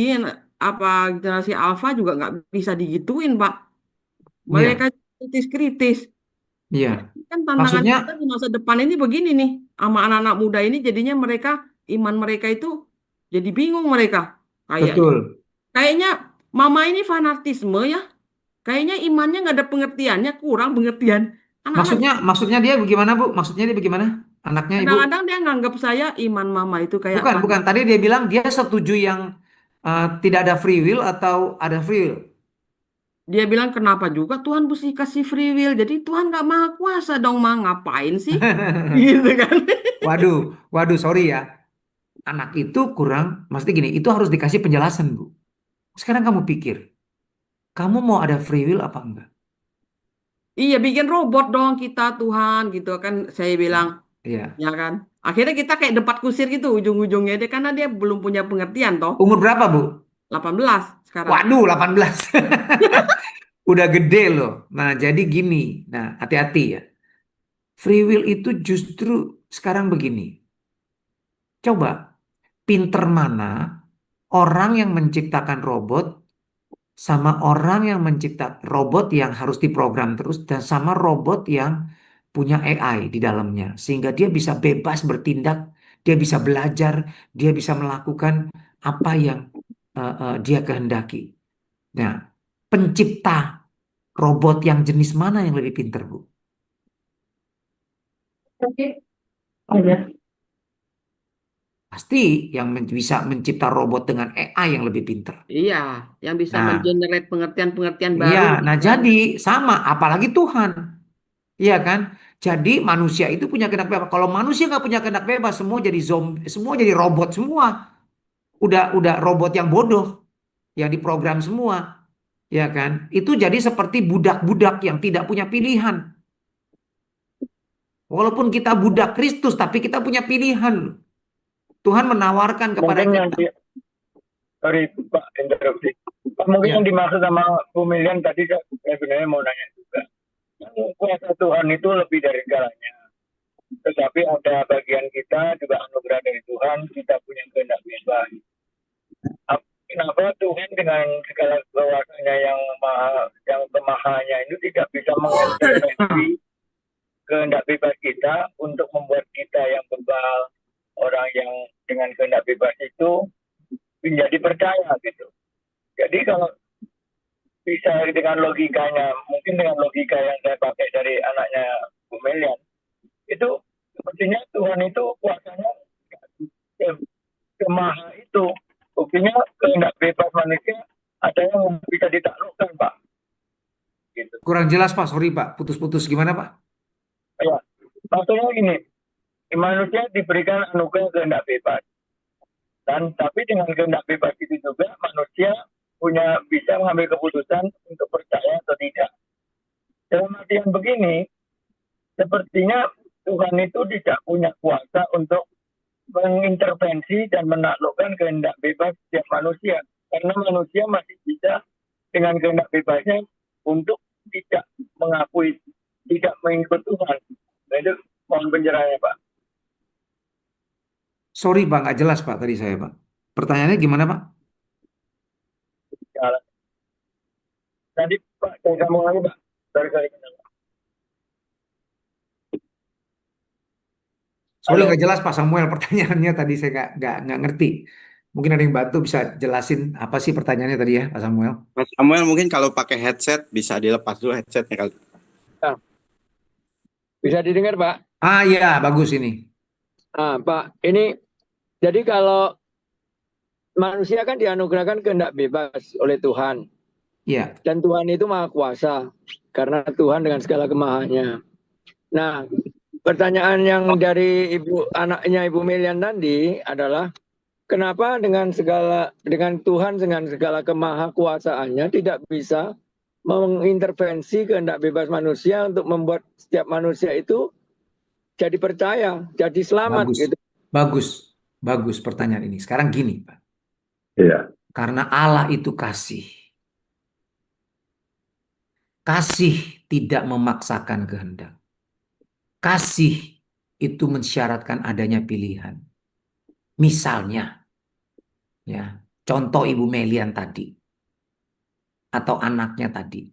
apa generasi Alpha juga nggak bisa digituin Pak. Mereka Iya. kritis-kritis. Iya. Kan tantangan Maksudnya kita di masa depan ini begini nih, sama anak-anak muda ini jadinya mereka, iman mereka itu jadi bingung mereka. Kayaknya, betul. kayaknya mama ini fanatisme ya, kayaknya imannya nggak ada pengertiannya, kurang pengertian. Anak-anak Maksudnya dia bagaimana, Bu? Maksudnya dia bagaimana? Anaknya Ibu? kadang-kadang dia nganggap saya iman mama itu kayak Bukan, bukan. tanah. Tadi dia bilang dia setuju yang tidak ada free will atau ada free will. Dia bilang kenapa juga Tuhan mesti kasih free will, jadi Tuhan nggak maha kuasa dong, mah ngapain sih? Gitu kan? Waduh, waduh, sorry ya. Anak itu kurang, maksudnya gini, itu harus dikasih penjelasan, Bu. Sekarang kamu pikir, kamu mau ada free will apa enggak? Iya bikin robot dong kita Tuhan gitu kan, saya bilang. Iya. Ya kan? Akhirnya kita kayak debat kusir gitu ujung-ujungnya dia karena dia belum punya pengertian toh. Umur berapa, Bu? 18 sekarang. Waduh, 18. Udah gede loh. Nah, jadi gini. Nah, hati-hati ya. Free will itu justru sekarang begini. Coba, pinter mana orang yang menciptakan robot sama orang yang menciptakan robot yang harus diprogram terus dan sama robot yang punya AI di dalamnya. Sehingga dia bisa bebas bertindak, dia bisa belajar, dia bisa melakukan apa yang dia kehendaki. Nah, pencipta robot yang jenis mana yang lebih pinter, Bu? Oh ya. Pasti yang bisa mencipta robot dengan AI yang lebih pinter. Iya, yang bisa Nah, mengenerate pengertian-pengertian iya, baru nah gitu kan. jadi sama, apalagi Tuhan, iya kan? Jadi manusia itu punya kehendak bebas. Kalau manusia nggak punya kehendak bebas, semua jadi zombie, semua jadi robot semua. Udah robot yang bodoh, yang diprogram semua, ya kan? Itu jadi seperti budak-budak yang tidak punya pilihan. Walaupun kita budak Kristus, tapi kita punya pilihan. Tuhan menawarkan kepada Mungkin yang kita. sorry Pak interupsi. Pak, mungkin Ya, yang dimaksud sama Bu Milian tadi saya sebenarnya mau nanya juga. Kuasa Tuhan itu lebih dari segalanya. Tetapi ada bagian kita juga anugerah dari Tuhan, kita punya kehendak bebas. Kenapa Tuhan dengan segala kuasanya yang kemahannya itu tidak bisa mengintervensi kehendak bebas kita untuk membuat kita yang bebal, orang yang dengan kehendak bebas itu menjadi percaya gitu. Jadi kalau bisa dengan logikanya, mungkin dengan logika yang saya pakai dari anaknya Bu Melian, itu sepertinya Tuhan itu kuasanya kemaha itu. Buktinya kehendak bebas manusia ada yang bisa ditaklukkan, Pak. Gitu. Kurang jelas Pak, sorry Pak, putus-putus gimana Pak? Ya, maksudnya gini, manusia diberikan anugerah kehendak bebas. Dan tapi dengan kehendak bebas itu juga manusia bisa mengambil keputusan untuk percaya atau tidak. Dalam artian begini, sepertinya Tuhan itu tidak punya kuasa untuk mengintervensi dan menaklukkan kehendak bebas setiap manusia. Karena manusia masih bisa dengan kehendak bebasnya untuk tidak mengakui, tidak mengikut Tuhan. Nah, itu mohon pencerahannya, Pak. Sorry Pak, nggak jelas Pak tadi saya Pak. Pertanyaannya gimana Pak? Ya, tadi Pak, saya sambung lagi, Pak. Sorry. Sorry Halo. nggak jelas Pak Samuel pertanyaannya tadi saya nggak ngerti. Mungkin ada yang bantu bisa jelasin apa sih pertanyaannya tadi ya Pak Samuel? Mas Samuel mungkin kalau pakai headset bisa dilepas dulu headsetnya kali. Bisa didengar, Pak? Ah iya, bagus ini. Pak, ini jadi kalau manusia kan dianugerahkan kehendak bebas oleh Tuhan. Iya. Dan Tuhan itu maha kuasa karena Tuhan dengan segala kemahannya. Nah, pertanyaan yang dari anaknya Ibu Melian tadi adalah kenapa dengan Tuhan dengan segala kemahakuasaannya tidak bisa mengintervensi kehendak bebas manusia untuk membuat setiap manusia itu jadi percaya, jadi selamat Bagus. gitu. Bagus pertanyaan ini. Sekarang gini Pak. Iya. Karena Allah itu kasih. Kasih tidak memaksakan kehendak. Kasih itu mensyaratkan adanya pilihan. Misalnya, ya, contoh Ibu Melian tadi. Atau anaknya tadi.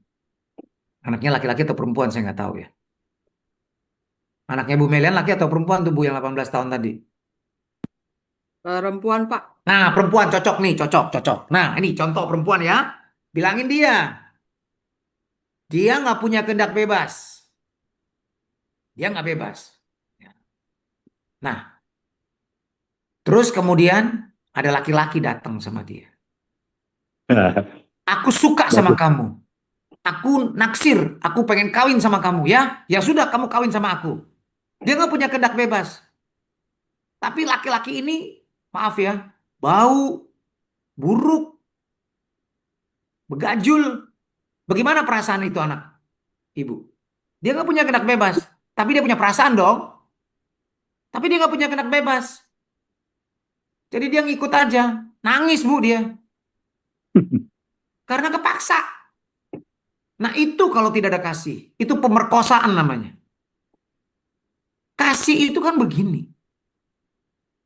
Anaknya laki-laki atau perempuan saya nggak tahu ya. Anaknya Bu Melian laki atau perempuan tuh Bu yang 18 tahun tadi? Perempuan, Pak. Nah, perempuan cocok nih, cocok. Nah, ini contoh perempuan ya. Bilangin dia. Dia nggak punya kehendak bebas. Dia nggak bebas. Nah, terus kemudian ada laki-laki datang sama dia. Aku suka sama kamu. Aku naksir. Aku pengen kawin sama kamu ya. Ya sudah, kamu kawin sama aku. Dia nggak punya kehendak bebas. Tapi laki-laki ini, maaf ya, bau, buruk, begajul. Bagaimana perasaan itu anak? Ibu. Dia nggak punya kehendak bebas. Tapi dia punya perasaan dong. Tapi dia nggak punya kehendak bebas. Jadi dia ngikut aja. Nangis Bu dia. Karena kepaksa. Nah itu kalau tidak ada kasih. Itu pemerkosaan namanya. Kasih itu kan begini.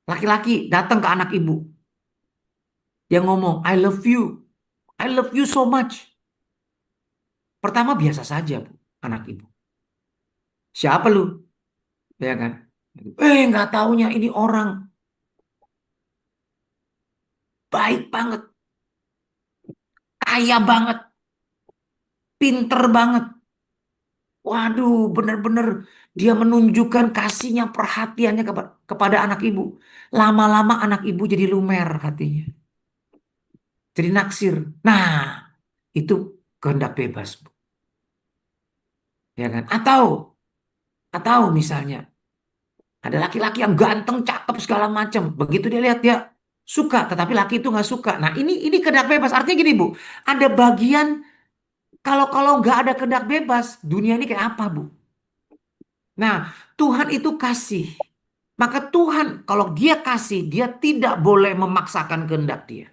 Laki-laki datang ke anak ibu. Dia ngomong, I love you. I love you so much. Pertama biasa saja Bu, anak ibu. Siapa lu? Ya kan? Nggak taunya ini orang baik banget. Kaya banget. Pinter banget. Waduh, benar-benar dia menunjukkan kasihnya, perhatiannya kepada anak ibu. Lama-lama anak ibu jadi lumer hatinya. Jadi naksir. Nah, itu kehendak bebas. Bu. Ya kan? Atau misalnya ada laki-laki yang ganteng, cakep segala macam. Begitu dia lihat dia suka, tetapi laki itu nggak suka. Nah, ini kehendak bebas. Artinya gini, Bu. Ada bagian kalau nggak ada kehendak bebas, dunia ini kayak apa, Bu? Nah, Tuhan itu kasih. Maka Tuhan, kalau dia kasih, dia tidak boleh memaksakan kehendak dia.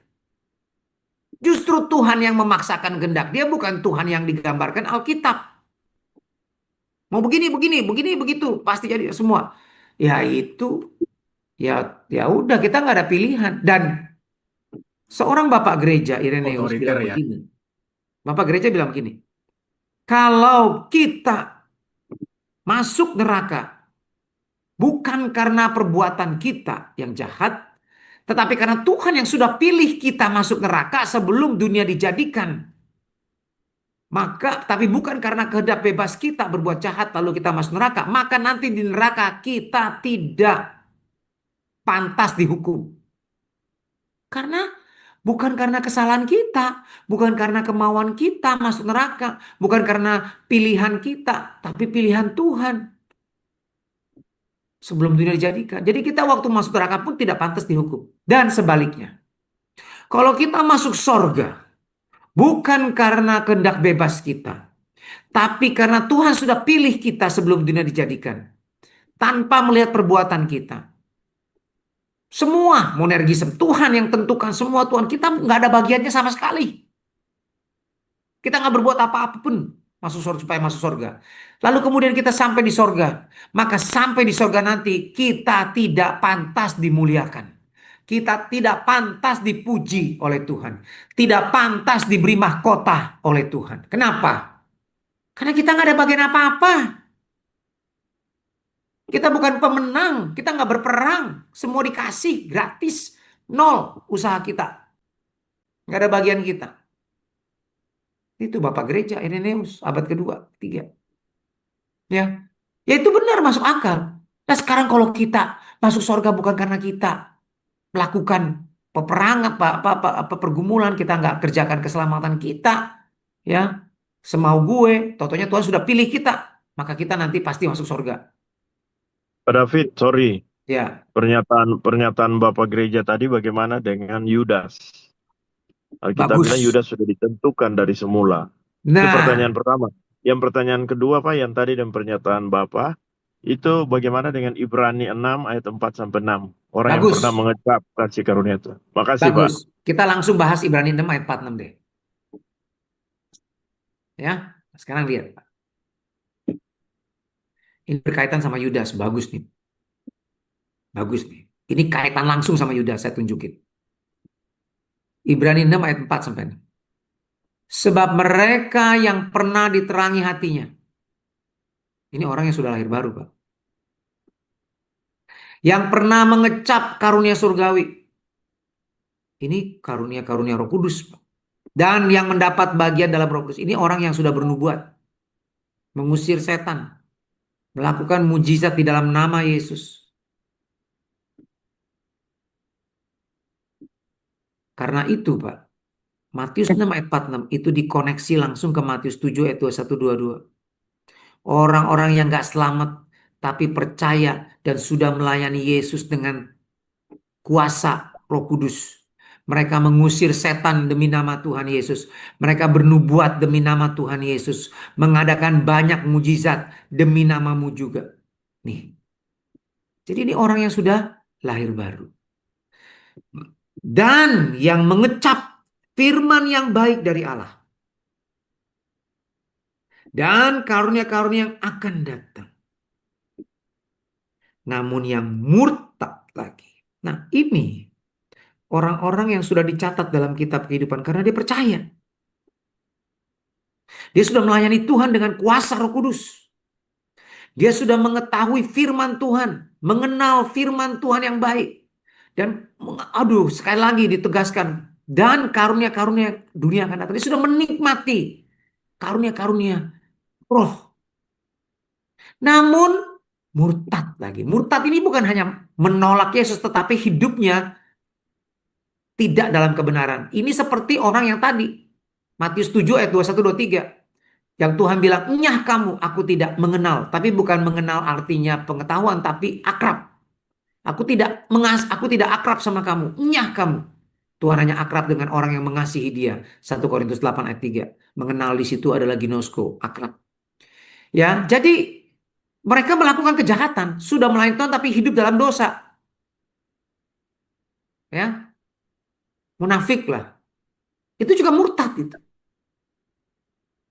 Justru Tuhan yang memaksakan kehendak dia, bukan Tuhan yang digambarkan Alkitab. Mau begini, begitu, pasti jadi semua. Ya itu, ya udah kita nggak ada pilihan. Dan seorang bapak gereja Ireneus bilang begini. Bapak gereja bilang begini. Kalau kita masuk neraka bukan karena perbuatan kita yang jahat, tetapi karena Tuhan yang sudah pilih kita masuk neraka sebelum dunia dijadikan. Maka, tapi bukan karena kehendak bebas kita berbuat jahat lalu kita masuk neraka. Maka nanti di neraka kita tidak pantas dihukum. Karena Bukan karena kesalahan kita, bukan karena kemauan kita masuk neraka, bukan karena pilihan kita, tapi pilihan Tuhan sebelum dunia dijadikan. Jadi kita waktu masuk neraka pun tidak pantas dihukum. Dan sebaliknya, kalau kita masuk sorga, bukan karena kehendak bebas kita, tapi karena Tuhan sudah pilih kita sebelum dunia dijadikan, tanpa melihat perbuatan kita. Semua monergism, Tuhan yang tentukan semua, Tuhan. Kita nggak ada bagiannya sama sekali. Kita nggak berbuat apa-apa pun masuk surga, supaya masuk surga. Lalu kemudian kita sampai di surga. Maka sampai di surga nanti kita tidak pantas dimuliakan. Kita tidak pantas dipuji oleh Tuhan. Tidak pantas diberi mahkota oleh Tuhan. Kenapa? Karena kita nggak ada bagian apa-apa. Kita bukan pemenang, kita nggak berperang, semua dikasih gratis, nol usaha kita, nggak ada bagian kita. Itu Bapak Gereja Irenaeus abad kedua, ketiga. Ya, ya itu benar masuk akal. Nah sekarang kalau kita masuk surga bukan karena kita melakukan peperangan, apa pergumulan, kita nggak kerjakan keselamatan kita, ya semau gue, totonya Tuhan sudah pilih kita, maka kita nanti pasti masuk surga. Pak David, sorry. Ya. Pernyataan Bapak Gereja tadi bagaimana dengan Yudas? Kita bilang Yudas sudah ditentukan dari semula. Itu pertanyaan pertama. Yang pertanyaan kedua, Pak, yang tadi dan pernyataan Bapak, itu bagaimana dengan Ibrani 6 ayat 4-6? Orang yang pernah mengecap kasih karunia itu. Makasih, Pak. Kita langsung bahas Ibrani 6 ayat 4-6 deh. Ya, sekarang lihat, Pak. Ini berkaitan sama Yudas, bagus nih. Bagus nih. Ini kaitan langsung sama Yudas, saya tunjukin. Ibrani 6 ayat 4-6. Sebab mereka yang pernah diterangi hatinya. Ini orang yang sudah lahir baru, Pak. Yang pernah mengecap karunia surgawi. Ini karunia-karunia Roh Kudus, Pak. Dan yang mendapat bagian dalam Roh Kudus. Ini orang yang sudah bernubuat. Mengusir setan. Melakukan mujizat di dalam nama Yesus. Karena itu, Pak, Matius 6 ayat 46 itu dikoneksi langsung ke Matius 7 ayat 21-22. Orang-orang yang gak selamat tapi percaya dan sudah melayani Yesus dengan kuasa Roh Kudus. Mereka mengusir setan demi nama Tuhan Yesus. Mereka bernubuat demi nama Tuhan Yesus. Mengadakan banyak mujizat demi namamu juga. Nih. Jadi ini orang yang sudah lahir baru. Dan yang mengecap firman yang baik dari Allah. Dan karunia-karunia yang akan datang. Namun yang murtad lagi. Nah ini orang-orang yang sudah dicatat dalam kitab kehidupan karena dia percaya. Dia sudah melayani Tuhan dengan kuasa Roh Kudus. Dia sudah mengetahui firman Tuhan, mengenal firman Tuhan yang baik. Dan sekali lagi ditegaskan, dan karunia-karunia dunia akan datang. Dia sudah menikmati karunia-karunia roh. Namun murtad lagi. Murtad ini bukan hanya menolak Yesus, tetapi hidupnya tidak dalam kebenaran. Ini seperti orang yang tadi. Matius 7 ayat 21-23. Yang Tuhan bilang, "Nyah kamu, aku tidak mengenal." Tapi bukan mengenal artinya pengetahuan, tapi akrab. Aku tidak akrab sama kamu. Nyah kamu. Tuhan hanya akrab dengan orang yang mengasihi dia. 1 Korintus 8 ayat 3. Mengenal di situ adalah ginosko, akrab. Ya, jadi mereka melakukan kejahatan, sudah melayani Tuhan tapi hidup dalam dosa. Ya. Munafik lah. Itu juga murtad itu.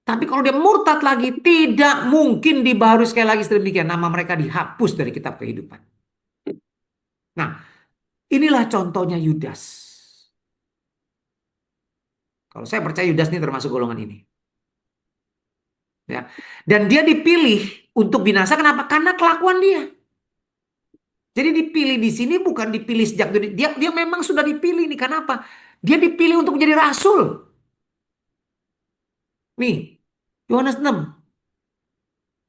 Tapi kalau dia murtad lagi, tidak mungkin dibaharui sekali lagi sedemikian. Nama mereka dihapus dari kitab kehidupan. Nah, inilah contohnya Yudas. Kalau saya percaya Yudas ini termasuk golongan ini. Ya. Dan dia dipilih untuk binasa, kenapa? Karena kelakuan dia. Jadi dipilih di sini bukan dipilih sejak dia memang sudah dipilih nih. Kenapa? Dia dipilih untuk menjadi rasul. Nih, Yohanes 6.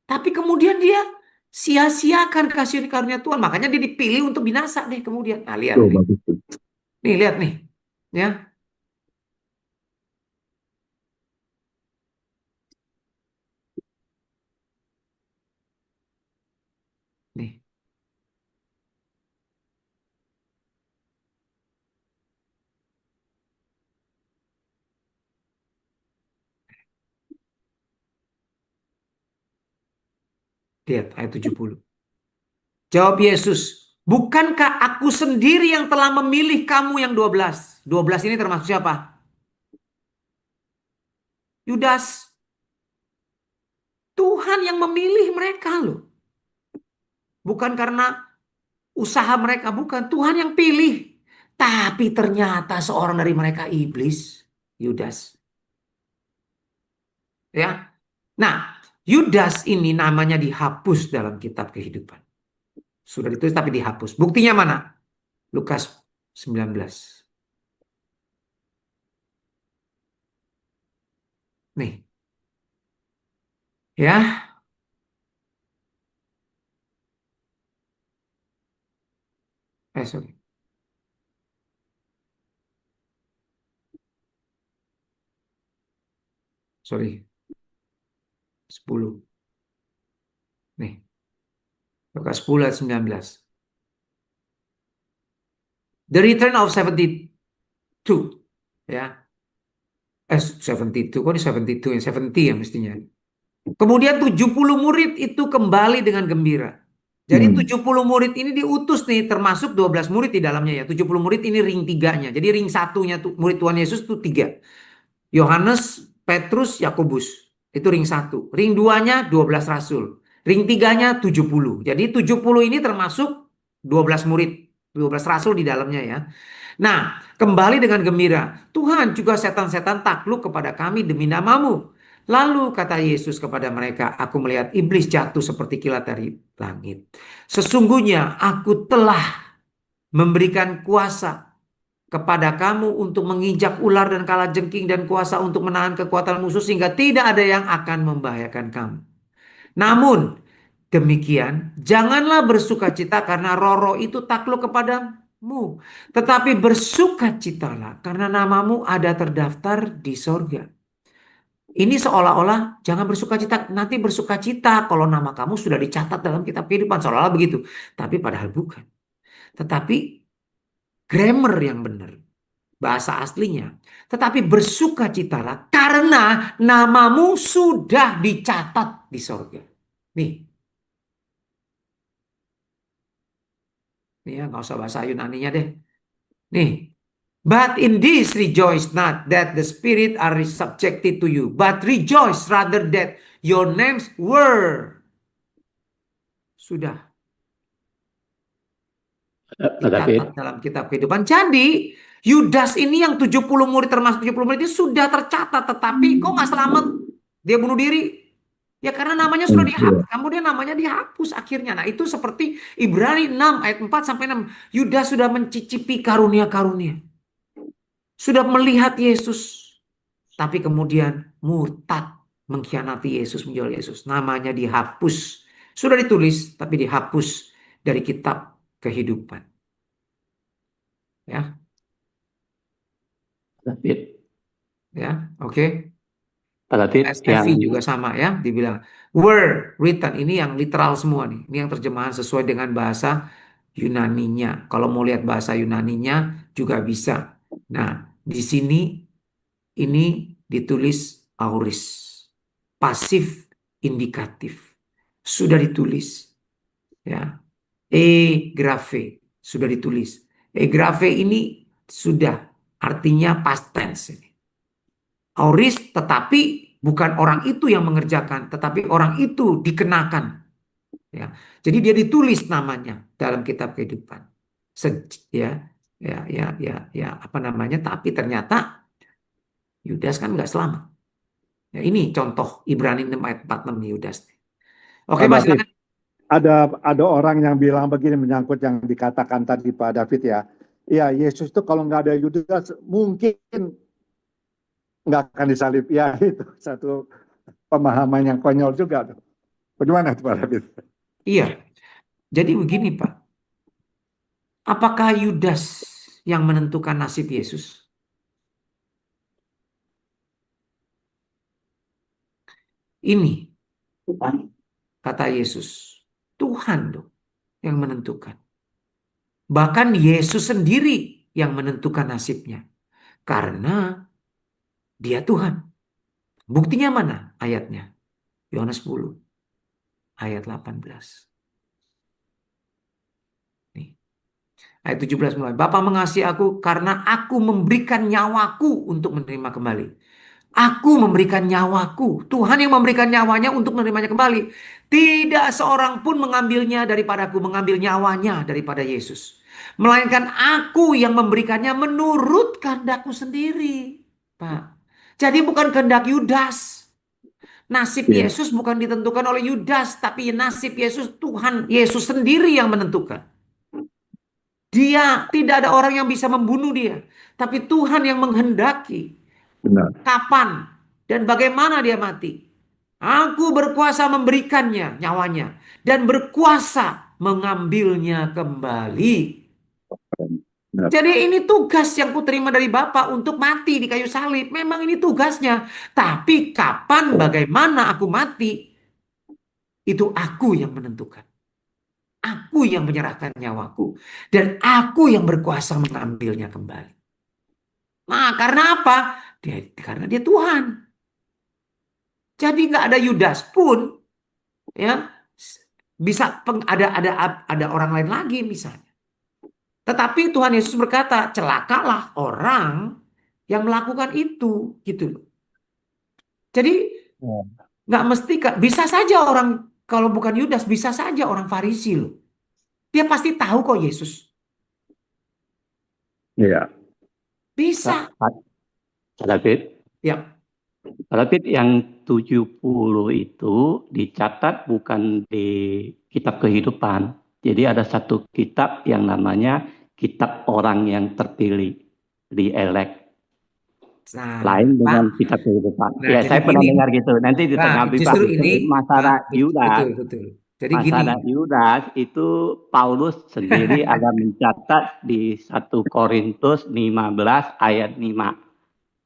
Tapi kemudian dia sia-siakan kasih karunia Tuhan. Makanya dia dipilih untuk binasa deh kemudian. Nah, lihat nih. Nih, lihat nih. Ya. Nih. Lihat ayat 70. Jawab Yesus, bukankah aku sendiri yang telah memilih kamu yang 12? 12 ini termasuk siapa? Yudas. Tuhan yang memilih mereka loh. Bukan karena usaha mereka, bukan. Tuhan yang pilih. Tapi ternyata seorang dari mereka iblis, Yudas. Ya. Nah, Yudas ini namanya dihapus dalam kitab kehidupan. Sudah ditulis tapi dihapus. Buktinya mana? Lukas 19. Nih. Ya. Sorry. Sorry. 10. Nih. Lukas 10 ayat 19. The return of 72. Ya. 72. Kok ini 72 yang 70 ya mestinya. Kemudian 70 murid itu kembali dengan gembira. Jadi 70 murid ini diutus nih, termasuk 12 murid di dalamnya ya. 70 murid ini ring 3-nya. Jadi ring 1-nya tuh murid Tuhan Yesus itu 3. Yohanes, Petrus, Yakobus. Itu ring 1. Ring 2-nya 12 rasul. Ring 3-nya 70. Jadi 70 ini termasuk 12 murid. 12 rasul di dalamnya ya. Nah, kembali dengan gembira. Tuhan, juga setan-setan takluk kepada kami demi namamu. Lalu kata Yesus kepada mereka, aku melihat iblis jatuh seperti kilat dari langit. Sesungguhnya aku telah memberikan kuasa kepada kamu untuk menginjak ular dan kalajengking dan kuasa untuk menahan kekuatan musuh sehingga tidak ada yang akan membahayakan kamu. Namun demikian, janganlah bersukacita karena roh-roh itu takluk kepadamu, tetapi bersukacitalah karena namamu ada terdaftar di sorga. Ini seolah-olah jangan bersukacita, nanti bersukacita kalau nama kamu sudah dicatat dalam kitab kehidupan, seolah-olah begitu. Tapi padahal bukan. Tetapi grammar yang benar, bahasa aslinya. Tetapi bersukacitalah karena namamu sudah dicatat di sorga. Nih ya, nggak usah bahasa Yunaninya deh. Nih. But in this rejoice not that the spirit are subjected to you, but rejoice rather that your names were sudah dicatat dalam kitab kehidupan. Jadi Yudas ini yang 70 murid termasuk 70 murid itu sudah tercatat, tetapi kok nggak selamat? Dia bunuh diri. Ya karena namanya sudah dihapus, kemudian namanya dihapus akhirnya. Nah itu seperti Ibrani 6 ayat 4 sampai 6. Yudas sudah mencicipi karunia-karunia. Sudah melihat Yesus, tapi kemudian murtad, mengkhianati Yesus, menjual Yesus. Namanya dihapus. Sudah ditulis, tapi dihapus dari kitab kehidupan. Ya. Ya, oke. SFI juga sama ya, dibilang were written. Ini yang literal semua nih. Ini yang terjemahan sesuai dengan bahasa Yunaninya. Kalau mau lihat bahasa Yunaninya juga bisa. Nah, di sini ini ditulis auris, pasif indikatif. Sudah ditulis. Ya. Grave sudah ditulis. Grave ini sudah artinya past tense ini. Auris tetapi bukan orang itu yang mengerjakan, tetapi orang itu dikenakan. Ya. Jadi dia ditulis namanya dalam kitab kehidupan. Ya, apa namanya? Tapi ternyata Yudas kan nggak selamat. Ya, ini contoh Ibrani 6 ayat 46 Yudas. Oke, Mas, silakan. Ada orang yang bilang begini menyangkut yang dikatakan tadi Pak David ya. Ya, Yesus itu kalau nggak ada Yudas mungkin nggak akan disalib. Ya, itu satu pemahaman yang konyol juga. Bagaimana Pak David? Iya. Jadi begini, Pak. Apakah Yudas yang menentukan nasib Yesus? Ini kata Yesus, Tuhan dong. yang menentukan. Bahkan Yesus sendiri yang menentukan nasibnya. Karena dia Tuhan. Buktinya mana ayatnya? Yohanes 10 ayat 18. Nih. Ayat 17 mulai. Bapa mengasihi aku karena aku memberikan nyawaku untuk menerima kembali. Aku memberikan nyawaku. Tuhan yang memberikan nyawanya untuk menerimanya kembali. Tidak seorang pun mengambilnya daripadaku, mengambil nyawanya daripada Yesus. Melainkan aku yang memberikannya menurut kehendakku sendiri. Pak. Jadi bukan kehendak Yudas. Nasib Iya. Yesus bukan ditentukan oleh Yudas, tapi nasib Yesus Tuhan Yesus sendiri yang menentukan. Dia tidak ada orang yang bisa membunuh dia, tapi Tuhan yang menghendaki Benar. kapan dan bagaimana dia mati. Aku berkuasa memberikannya nyawanya dan berkuasa mengambilnya kembali. Benar. Jadi ini tugas yang kuterima dari Bapa untuk mati di kayu salib. Memang ini tugasnya. Tapi kapan, bagaimana aku mati, itu aku yang menentukan. Aku yang menyerahkan nyawaku. Dan aku yang berkuasa mengambilnya kembali. Nah, karena apa? Karena dia Tuhan. Jadi nggak ada Yudas pun, ya bisa ada orang lain lagi misalnya. Tetapi Tuhan Yesus berkata, celakalah orang yang melakukan itu, gitu loh. Jadi nggak mesti, bisa saja orang, kalau bukan Yudas, bisa saja orang Farisi loh. Dia pasti tahu kok Yesus. Iya. Bisa. Pak David, Ya. Pak David, yang 70 itu dicatat bukan di kitab kehidupan. Jadi ada satu kitab yang namanya kitab orang yang terpilih, di-elect. Nah, Lain dengan Pak. kitab kehidupan. Nah, Ya, jadi saya pernah gini. dengar gitu. Nanti Nah, ditanggapi Pak. justru ini, Masalah Yudas. betul. Jadi gini. Masalah Yudas itu Paulus sendiri ada mencatat di 1 Korintus 15 ayat 5.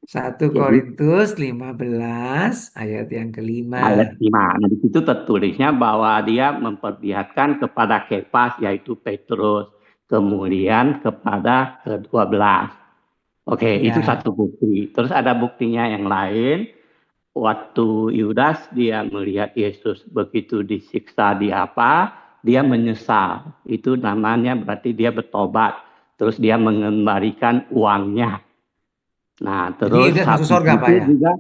1 Jadi Korintus 15 ayat yang ke-5. ayat 5. Nah, di situ tertulisnya bahwa dia memperlihatkan kepada Kefas, yaitu Petrus, kemudian kepada ke-12. Oke, itu Ya. satu bukti. Terus ada buktinya yang lain. Waktu Yudas dia melihat Yesus begitu disiksa dia menyesal. Itu namanya berarti dia bertobat. Terus dia mengembalikan uangnya. Nah, Jadi terus Yudas masuk habis surga, Pak, itu ya? juga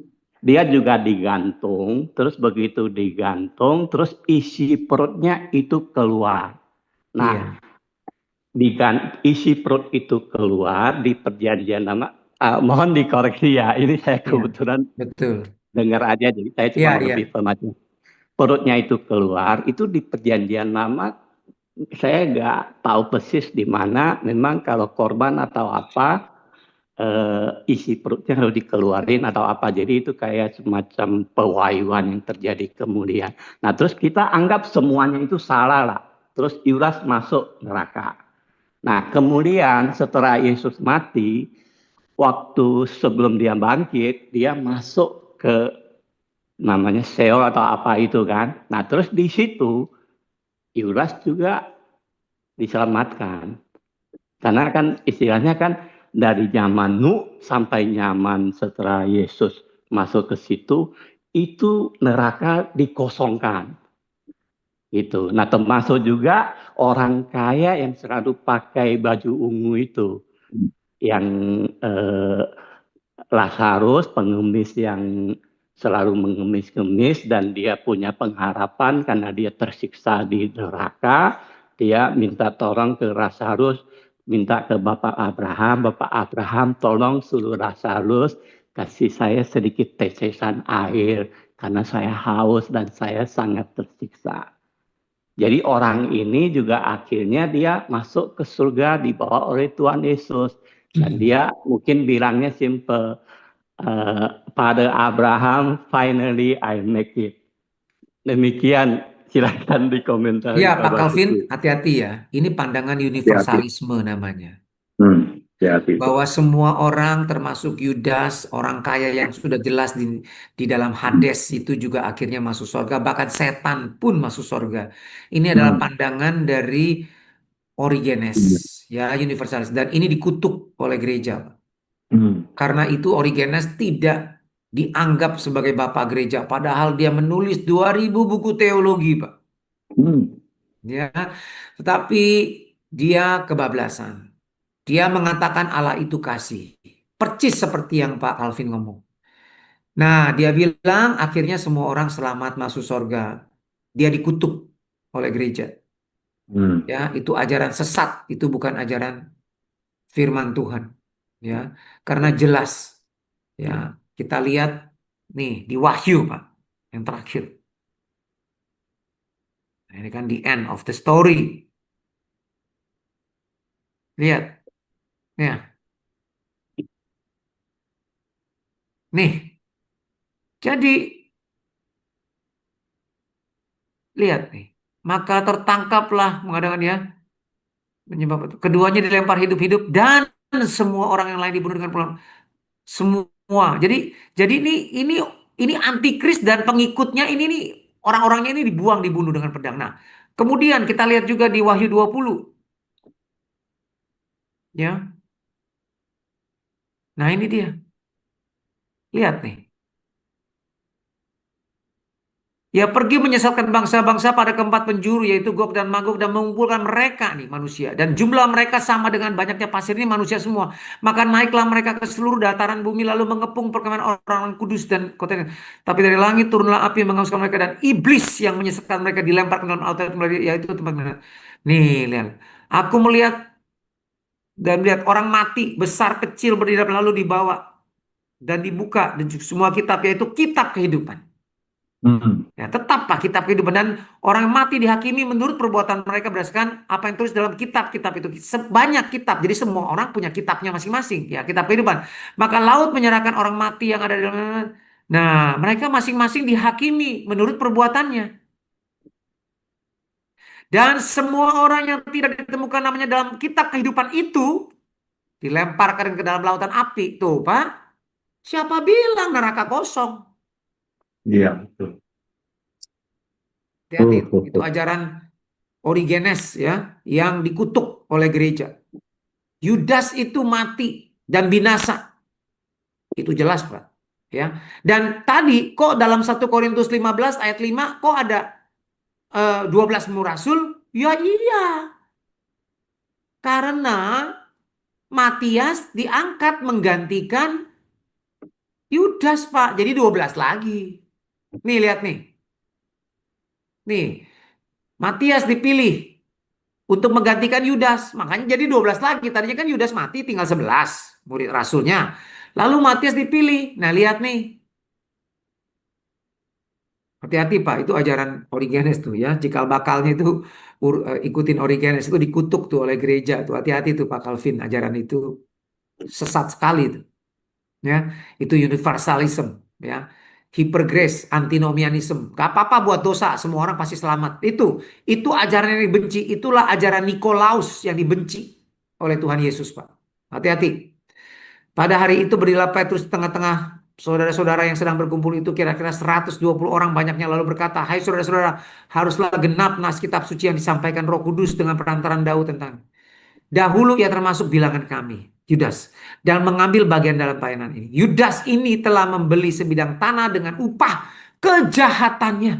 dia juga digantung. Terus begitu digantung, terus isi perutnya itu keluar. Nah, Iya. isi perut itu keluar di perjanjian lama. Mohon dikoreksi ya, ini saya Iya. kebetulan Betul. dengar aja, jadi saya cuma Iya, mengerti informasi. Perutnya itu keluar, itu di perjanjian lama, saya nggak tahu persis di mana. Memang kalau korban atau apa, isi perutnya harus dikeluarin atau apa. Jadi itu kayak semacam pewayuan yang terjadi kemudian. Nah, terus kita anggap semuanya itu salah lah. Terus Yudas masuk neraka. Nah, kemudian setelah Yesus mati, waktu sebelum dia bangkit, dia masuk ke namanya Sheol atau apa itu kan. Nah, terus di situ Yudas juga diselamatkan. Karena kan istilahnya kan dari zaman Nuh sampai zaman setelah Yesus masuk ke situ, itu neraka dikosongkan. Itu. Nah, termasuk juga orang kaya yang selalu pakai baju ungu itu. Yang Lazarus, pengemis yang selalu mengemis-ngemis dan dia punya pengharapan karena dia tersiksa di neraka. Dia minta tolong ke Lazarus, minta ke Bapak Abraham tolong suruh Lazarus kasih saya sedikit tetesan air karena saya haus dan saya sangat tersiksa. Jadi orang ini juga akhirnya dia masuk ke surga dibawa oleh Tuhan Yesus. Dan dia mungkin bilangnya simple, Father Abraham, finally I make it. Demikian, silakan dikomentari. Ya, Pak Calvin, hati-hati ya. Ini pandangan universalisme namanya. Hati-hati itu. bahwa semua orang termasuk Yudas, orang kaya yang sudah jelas di dalam Hades itu juga akhirnya masuk surga, bahkan setan pun masuk surga. Ini adalah pandangan dari Origenes, ya, universalis, dan ini dikutuk oleh gereja. Karena itu Origenes tidak dianggap sebagai bapak gereja, padahal dia menulis 2000 buku teologi, Pak. Ya, tetapi dia kebablasan. Dia mengatakan Allah itu kasih. Percis seperti yang Pak Calvin ngomong. Nah, dia bilang akhirnya semua orang selamat masuk surga. Dia dikutuk oleh gereja. Ya, itu ajaran sesat, itu bukan ajaran firman Tuhan. Ya, karena jelas. Ya, kita lihat nih di Wahyu, Pak, yang terakhir. Nah, ini kan the end of the story. Lihat. Ya. Nih. Jadi lihat nih. Maka tertangkaplah mengadakan ya menyebab itu. Keduanya dilempar hidup-hidup dan semua orang yang lain dibunuh dengan pulang. Semua. Jadi ini antikris dan pengikutnya ini nih orang-orangnya ini dibunuh dengan pedang. Nah, kemudian kita lihat juga di Wahyu 20. Ya. Nah, ini dia. Lihat nih. Ya, pergi menyesatkan bangsa-bangsa pada keempat penjuru, yaitu Gog dan Magog, dan mengumpulkan mereka nih manusia. Dan jumlah mereka sama dengan banyaknya pasir, ini manusia semua. Maka naiklah mereka ke seluruh dataran bumi, lalu mengepung perkemahan orang kudus dan kotanya. Tapi dari langit turunlah api yang menghanguskan mereka, dan iblis yang menyesatkan mereka dilemparkan dalam aurat, yaitu tempat mereka. Nih, lihat. Aku melihat dan melihat orang mati, besar kecil berdiri lalu dibawa dan dibuka, dan semua kitab, yaitu kitab kehidupan. Ya, tetap Pak kitab kehidupan, dan orang mati dihakimi menurut perbuatan mereka berdasarkan apa yang tulis dalam kitab-kitab itu. Sebanyak kitab, jadi semua orang punya kitabnya masing-masing, ya, kitab kehidupan. Maka laut menyerahkan orang mati yang ada di dalam. Nah, mereka masing-masing dihakimi menurut perbuatannya. Dan semua orang yang tidak ditemukan namanya dalam kitab kehidupan itu dilemparkan ke dalam lautan api. Tuh Pak, siapa bilang neraka kosong? Iya, betul. Hati-hati, itu ajaran Origenes ya, yang dikutuk oleh gereja. Yudas itu mati dan binasa. Itu jelas, Pak. Ya. Dan tadi kok dalam 1 Korintus 15 ayat 5 kok ada 12 murasul? Ya iya. Karena Matias diangkat menggantikan Yudas, Pak. Jadi 12 lagi. Nih lihat nih. Nih. Matias dipilih untuk menggantikan Yudas. Makanya jadi 12 lagi. Tadinya kan Yudas mati tinggal 11 murid rasulnya. Lalu Matias dipilih. Nah, lihat nih. Hati-hati Pak, itu ajaran Origenes tuh ya. Cikal bakalnya itu ikutin Origenes, itu dikutuk tuh oleh gereja tuh. Hati-hati tuh Pak Calvin, ajaran itu sesat sekali tuh. Ya, itu universalism ya. Hypergrace, antinomianism. Gak apa-apa buat dosa, semua orang pasti selamat. Itu ajaran yang dibenci. Itulah ajaran Nikolaus yang dibenci oleh Tuhan Yesus, Pak. Hati-hati. Pada hari itu berdirilah Petrus tengah-tengah saudara-saudara yang sedang berkumpul itu, kira-kira 120 orang banyaknya, lalu berkata, "Hai saudara-saudara, haruslah genap nas kitab suci yang disampaikan Roh Kudus dengan perantaran Daud tentang. Dahulu ia termasuk bilangan kami, Yudas, dan mengambil bagian dalam pelayanan ini. Yudas ini telah membeli sebidang tanah dengan upah kejahatannya.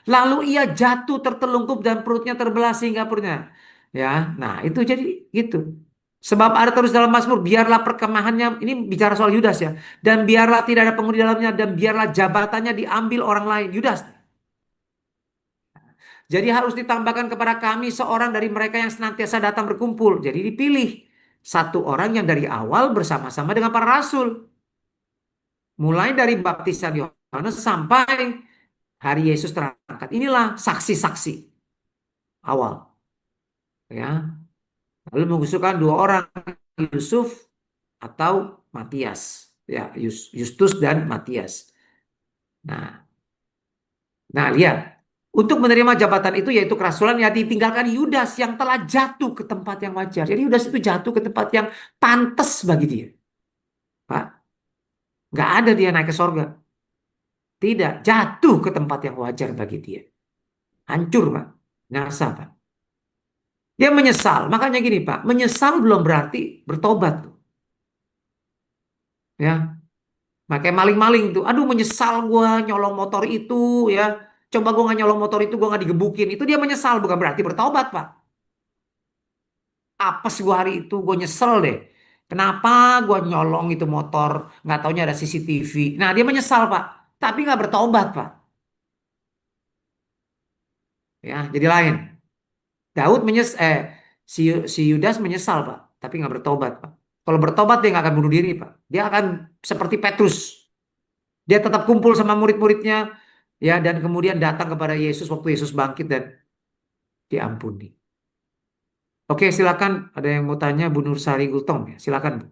Lalu ia jatuh tertelungkup dan perutnya terbelah sehingga perutnya." Ya, nah itu jadi gitu. Sebab ada terus dalam Mazmur, biarlah perkemahannya, ini bicara soal Yudas ya, dan biarlah tidak ada penghuni dalamnya, dan biarlah jabatannya diambil orang lain. Yudas. Jadi harus ditambahkan kepada kami seorang dari mereka yang senantiasa datang berkumpul. Jadi dipilih satu orang yang dari awal bersama-sama dengan para rasul. Mulai dari baptisan Yohanes sampai hari Yesus terangkat. Inilah saksi-saksi awal. Ya. Lalu mengusulkan dua orang, Yusuf atau Matias. Ya, Justus dan Matias. Nah lihat. Untuk menerima jabatan itu yaitu kerasulan yang ditinggalkan Yudas yang telah jatuh ke tempat yang wajar. Jadi Yudas itu jatuh ke tempat yang pantas bagi dia. Pak, nggak ada dia naik ke sorga. Tidak, jatuh ke tempat yang wajar bagi dia. Hancur, Pak. Nyasa, Pak. Dia menyesal. Makanya gini, Pak. Menyesal belum berarti bertobat. Ya. Makanya maling-maling tuh. Aduh, menyesal gua nyolong motor itu, ya. Coba gua nggak nyolong motor itu, gua nggak digebukin. Itu dia menyesal, bukan berarti bertobat, Pak. Apes gua hari itu, gua nyesel deh. Kenapa gua nyolong itu motor, nggak taunya ada CCTV. Nah, dia menyesal, Pak. Tapi nggak bertobat, Pak. Ya, jadi lain. Daud si Yudas menyesal, Pak, tapi nggak bertobat, Pak. Kalau bertobat dia nggak akan bunuh diri, Pak. Dia akan seperti Petrus. Dia tetap kumpul sama murid-muridnya, ya, dan kemudian datang kepada Yesus waktu Yesus bangkit dan diampuni. Oke, silakan. Ada yang mau tanya, Bu Nur Sari Gultom, ya, silakan, Bu.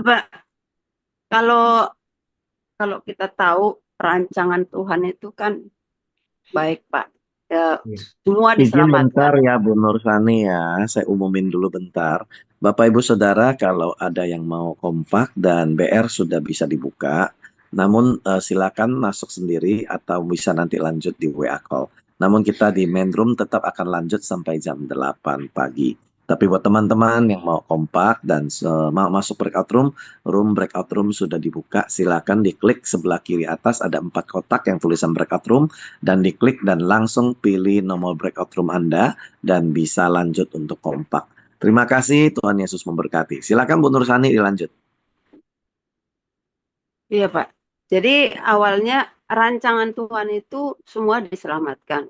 Pak, kalau kita tahu rancangan Tuhan itu kan baik, Pak. Ya, semua Izin bentar diselamatkan. ya Bu Nursani ya, saya umumin dulu bentar. Bapak Ibu Saudara, kalau ada yang mau kompak dan BR sudah bisa dibuka, namun silakan masuk sendiri atau bisa nanti lanjut di WA call. Namun kita di main room tetap akan lanjut sampai jam 8 pagi. Tapi buat teman-teman yang mau kompak dan mau masuk breakout room sudah dibuka. Silakan diklik sebelah kiri atas ada 4 kotak yang tulisan breakout room dan diklik dan langsung pilih nomor breakout room Anda dan bisa lanjut untuk kompak. Terima kasih, Tuhan Yesus memberkati. Silakan Bu Nursani dilanjut. Iya, Pak. Jadi awalnya rancangan Tuhan itu semua diselamatkan.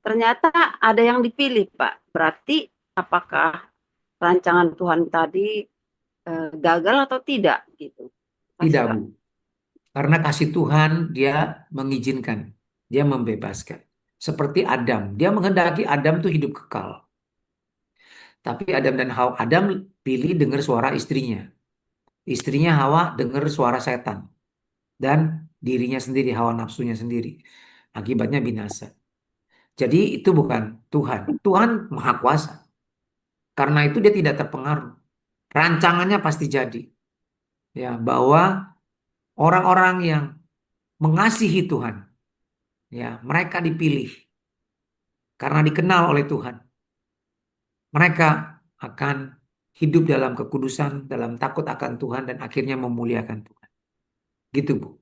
Ternyata ada yang dipilih, Pak. Berarti apakah rancangan Tuhan tadi gagal atau tidak gitu? Tidak, Bu. Karena kasih Tuhan dia mengizinkan, dia membebaskan. Seperti Adam, dia menghendaki Adam itu hidup kekal. Tapi Adam dan Hawa, Adam pilih dengar suara istrinya. Istrinya Hawa dengar suara setan. Dan dirinya sendiri, hawa nafsunya sendiri. Akibatnya binasa. Jadi itu bukan Tuhan. Tuhan Maha Kuasa. Karena itu dia tidak terpengaruh. Rancangannya pasti jadi. Ya, bahwa orang-orang yang mengasihi Tuhan, ya, mereka dipilih karena dikenal oleh Tuhan. Mereka akan hidup dalam kekudusan, dalam takut akan Tuhan dan akhirnya memuliakan Tuhan. Gitu, Bu.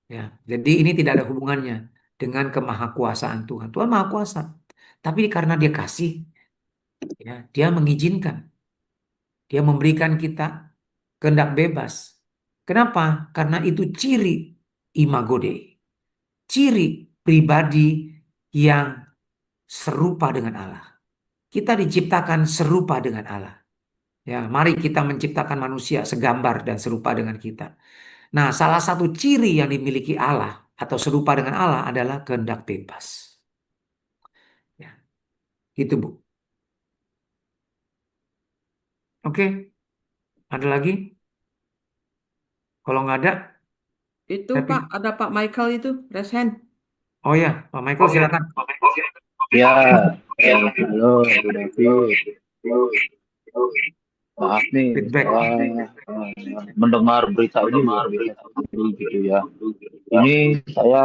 Ya, jadi ini tidak ada hubungannya dengan kemahakuasaan Tuhan. Tuhan Maha Kuasa. Tapi karena dia kasih, ya, dia mengizinkan. Dia memberikan kita kehendak bebas. Kenapa? Karena itu ciri imago Dei. Ciri pribadi yang serupa dengan Allah. Kita diciptakan serupa dengan Allah. Ya, mari kita menciptakan manusia segambar dan serupa dengan kita. Nah, salah satu ciri yang dimiliki Allah atau serupa dengan Allah adalah kehendak bebas. Ya, gitu, Bu. Oke, ada lagi? Kalau nggak ada, Itu tapi Pak, ada Pak Michael itu, raise hand. oh ya, Pak Michael silakan. Ya, halo, Bu Devi. Maaf nih, Feedback. saya mendengar berita ini luar biasa sekali gitu ya. Ini saya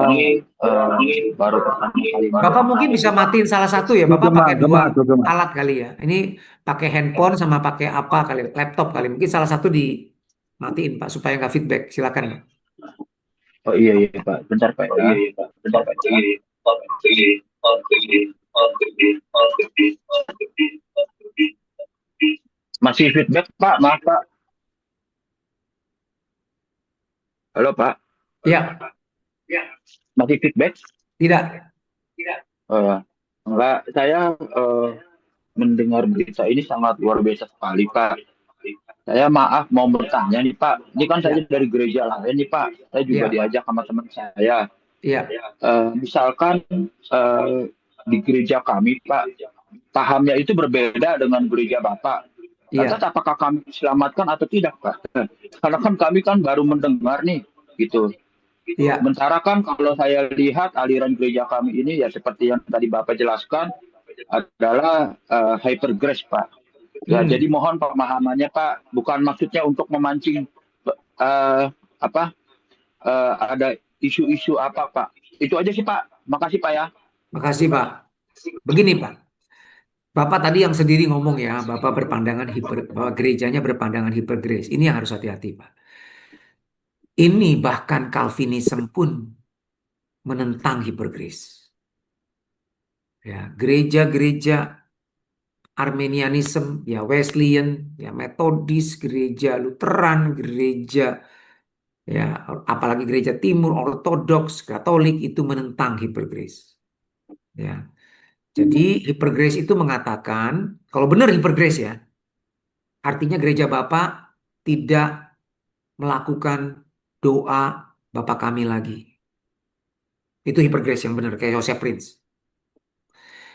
baru pertama kali. Bapak mungkin bisa matiin salah satu ya. Bapak pakai dua alat kali ya. Ini pakai handphone sama pakai apa kali, laptop kali. Mungkin salah satu dimatiin Pak supaya nggak feedback. Silakan Pak. Oh iya Pak, bentar Pak. Bentar Pak. Masih feedback Pak, maaf Pak. Halo Pak. Iya. Masih feedback? Tidak. Enggak, saya mendengar berita ini sangat luar biasa sekali Pak. Saya maaf mau bertanya nih Pak. Ini kan saya dari gereja lain nih Pak. Saya juga diajak sama teman saya. Iya. Misalkan di gereja kami Pak, pahamnya itu berbeda dengan gereja Bapak. Lantas apakah kami diselamatkan atau tidak Pak? Karena kan kami kan baru mendengar nih gitu. Iya. Sementara kan kalau saya lihat aliran gereja kami ini ya seperti yang tadi Bapak jelaskan adalah hyper grace, Pak. Ya, jadi mohon pemahamannya, Pak, bukan maksudnya untuk memancing ada isu-isu apa, Pak. Itu aja sih, Pak. Makasih, Pak ya. Makasih, Pak. Begini, Pak. Bapak tadi yang sendiri ngomong ya, Bapak berpandangan bahwa gerejanya berpandangan hipergrace. Ini yang harus hati-hati, Pak. Ini bahkan Calvinism pun menentang hipergrace. Ya, gereja-gereja Arminianism, ya Wesleyan, ya Metodis, gereja Lutheran, gereja ya apalagi gereja Timur, Ortodoks, Katolik itu menentang hipergrace. Ya. Jadi hipergrace itu mengatakan kalau benar hipergrace ya, artinya gereja Bapak tidak melakukan doa Bapa kami lagi. Itu hipergrace yang benar kayak Joseph Prince.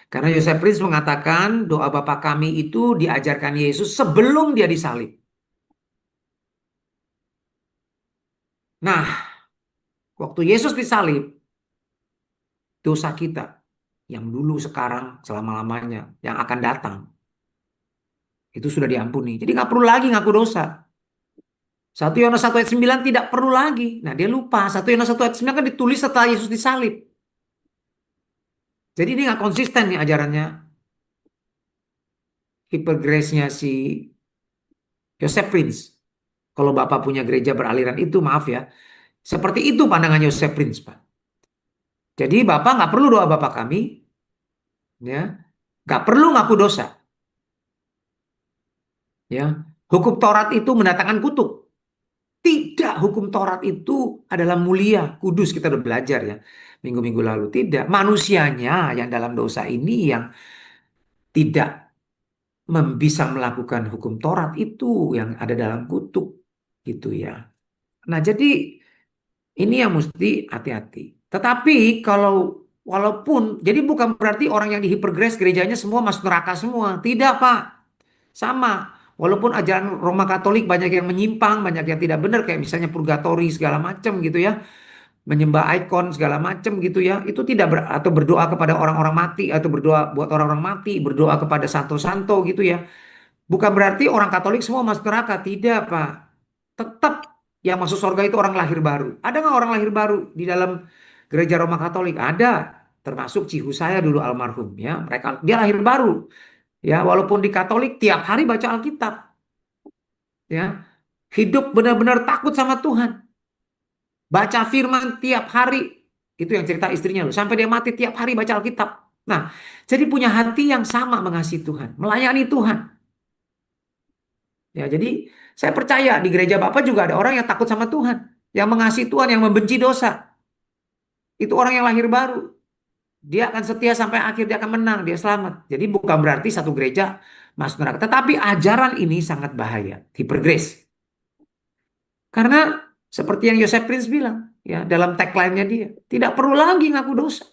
Karena Joseph Prince mengatakan doa Bapa kami itu diajarkan Yesus sebelum dia disalib. Nah, waktu Yesus disalib, dosa kita yang dulu, sekarang, selama-lamanya, yang akan datang, itu sudah diampuni. Jadi nggak perlu lagi ngaku dosa. 1 Yohanes 1 ayat 9 tidak perlu lagi. Nah dia lupa. 1 Yohanes 1 ayat 9 kan ditulis setelah Yesus disalib. Jadi ini nggak konsisten nih ajarannya. Hipergrace-nya si Joseph Prince. Kalau Bapak punya gereja beraliran itu, maaf ya. Seperti itu pandangan Joseph Prince, Pak. Jadi Bapak nggak perlu doa Bapa kami. Ya, nggak perlu ngaku dosa. Ya, hukum Taurat itu mendatangkan kutuk. Tidak, hukum Taurat itu adalah mulia, kudus. Kita udah belajar ya minggu-minggu lalu. Tidak, manusianya yang dalam dosa ini yang tidak bisa melakukan hukum Taurat itu yang ada dalam kutuk gitu ya. Nah, jadi ini yang mesti hati-hati. Tetapi walaupun jadi bukan berarti orang yang di hipergrace gerejanya semua masuk neraka semua. Tidak, Pak. Sama. Walaupun ajaran Roma Katolik banyak yang menyimpang, banyak yang tidak benar kayak misalnya purgatori segala macam gitu ya. Menyembah ikon segala macam gitu ya. Itu tidak atau berdoa kepada orang-orang mati atau berdoa buat orang-orang mati, berdoa kepada santo-santo gitu ya. Bukan berarti orang Katolik semua masuk neraka, tidak, Pak. Tetap yang masuk surga itu orang lahir baru. Ada nggak orang lahir baru di dalam gereja Roma Katolik? Ada. Termasuk cihu saya dulu almarhum ya. Dia lahir baru. Ya, walaupun di Katolik tiap hari baca Alkitab. Ya. Hidup benar-benar takut sama Tuhan. Baca firman tiap hari. Itu yang cerita istrinya loh. Sampai dia mati tiap hari baca Alkitab. Nah, jadi punya hati yang sama mengasihi Tuhan, melayani Tuhan. Ya, jadi saya percaya di gereja Bapak juga ada orang yang takut sama Tuhan, yang mengasihi Tuhan, yang membenci dosa. Itu orang yang lahir baru. Dia akan setia sampai akhir, dia akan menang, dia selamat. Jadi bukan berarti satu gereja masuk neraka. Tetapi ajaran ini sangat bahaya, hipergrace. Karena seperti yang Joseph Prince bilang, ya dalam tagline-nya dia, tidak perlu lagi ngaku dosa.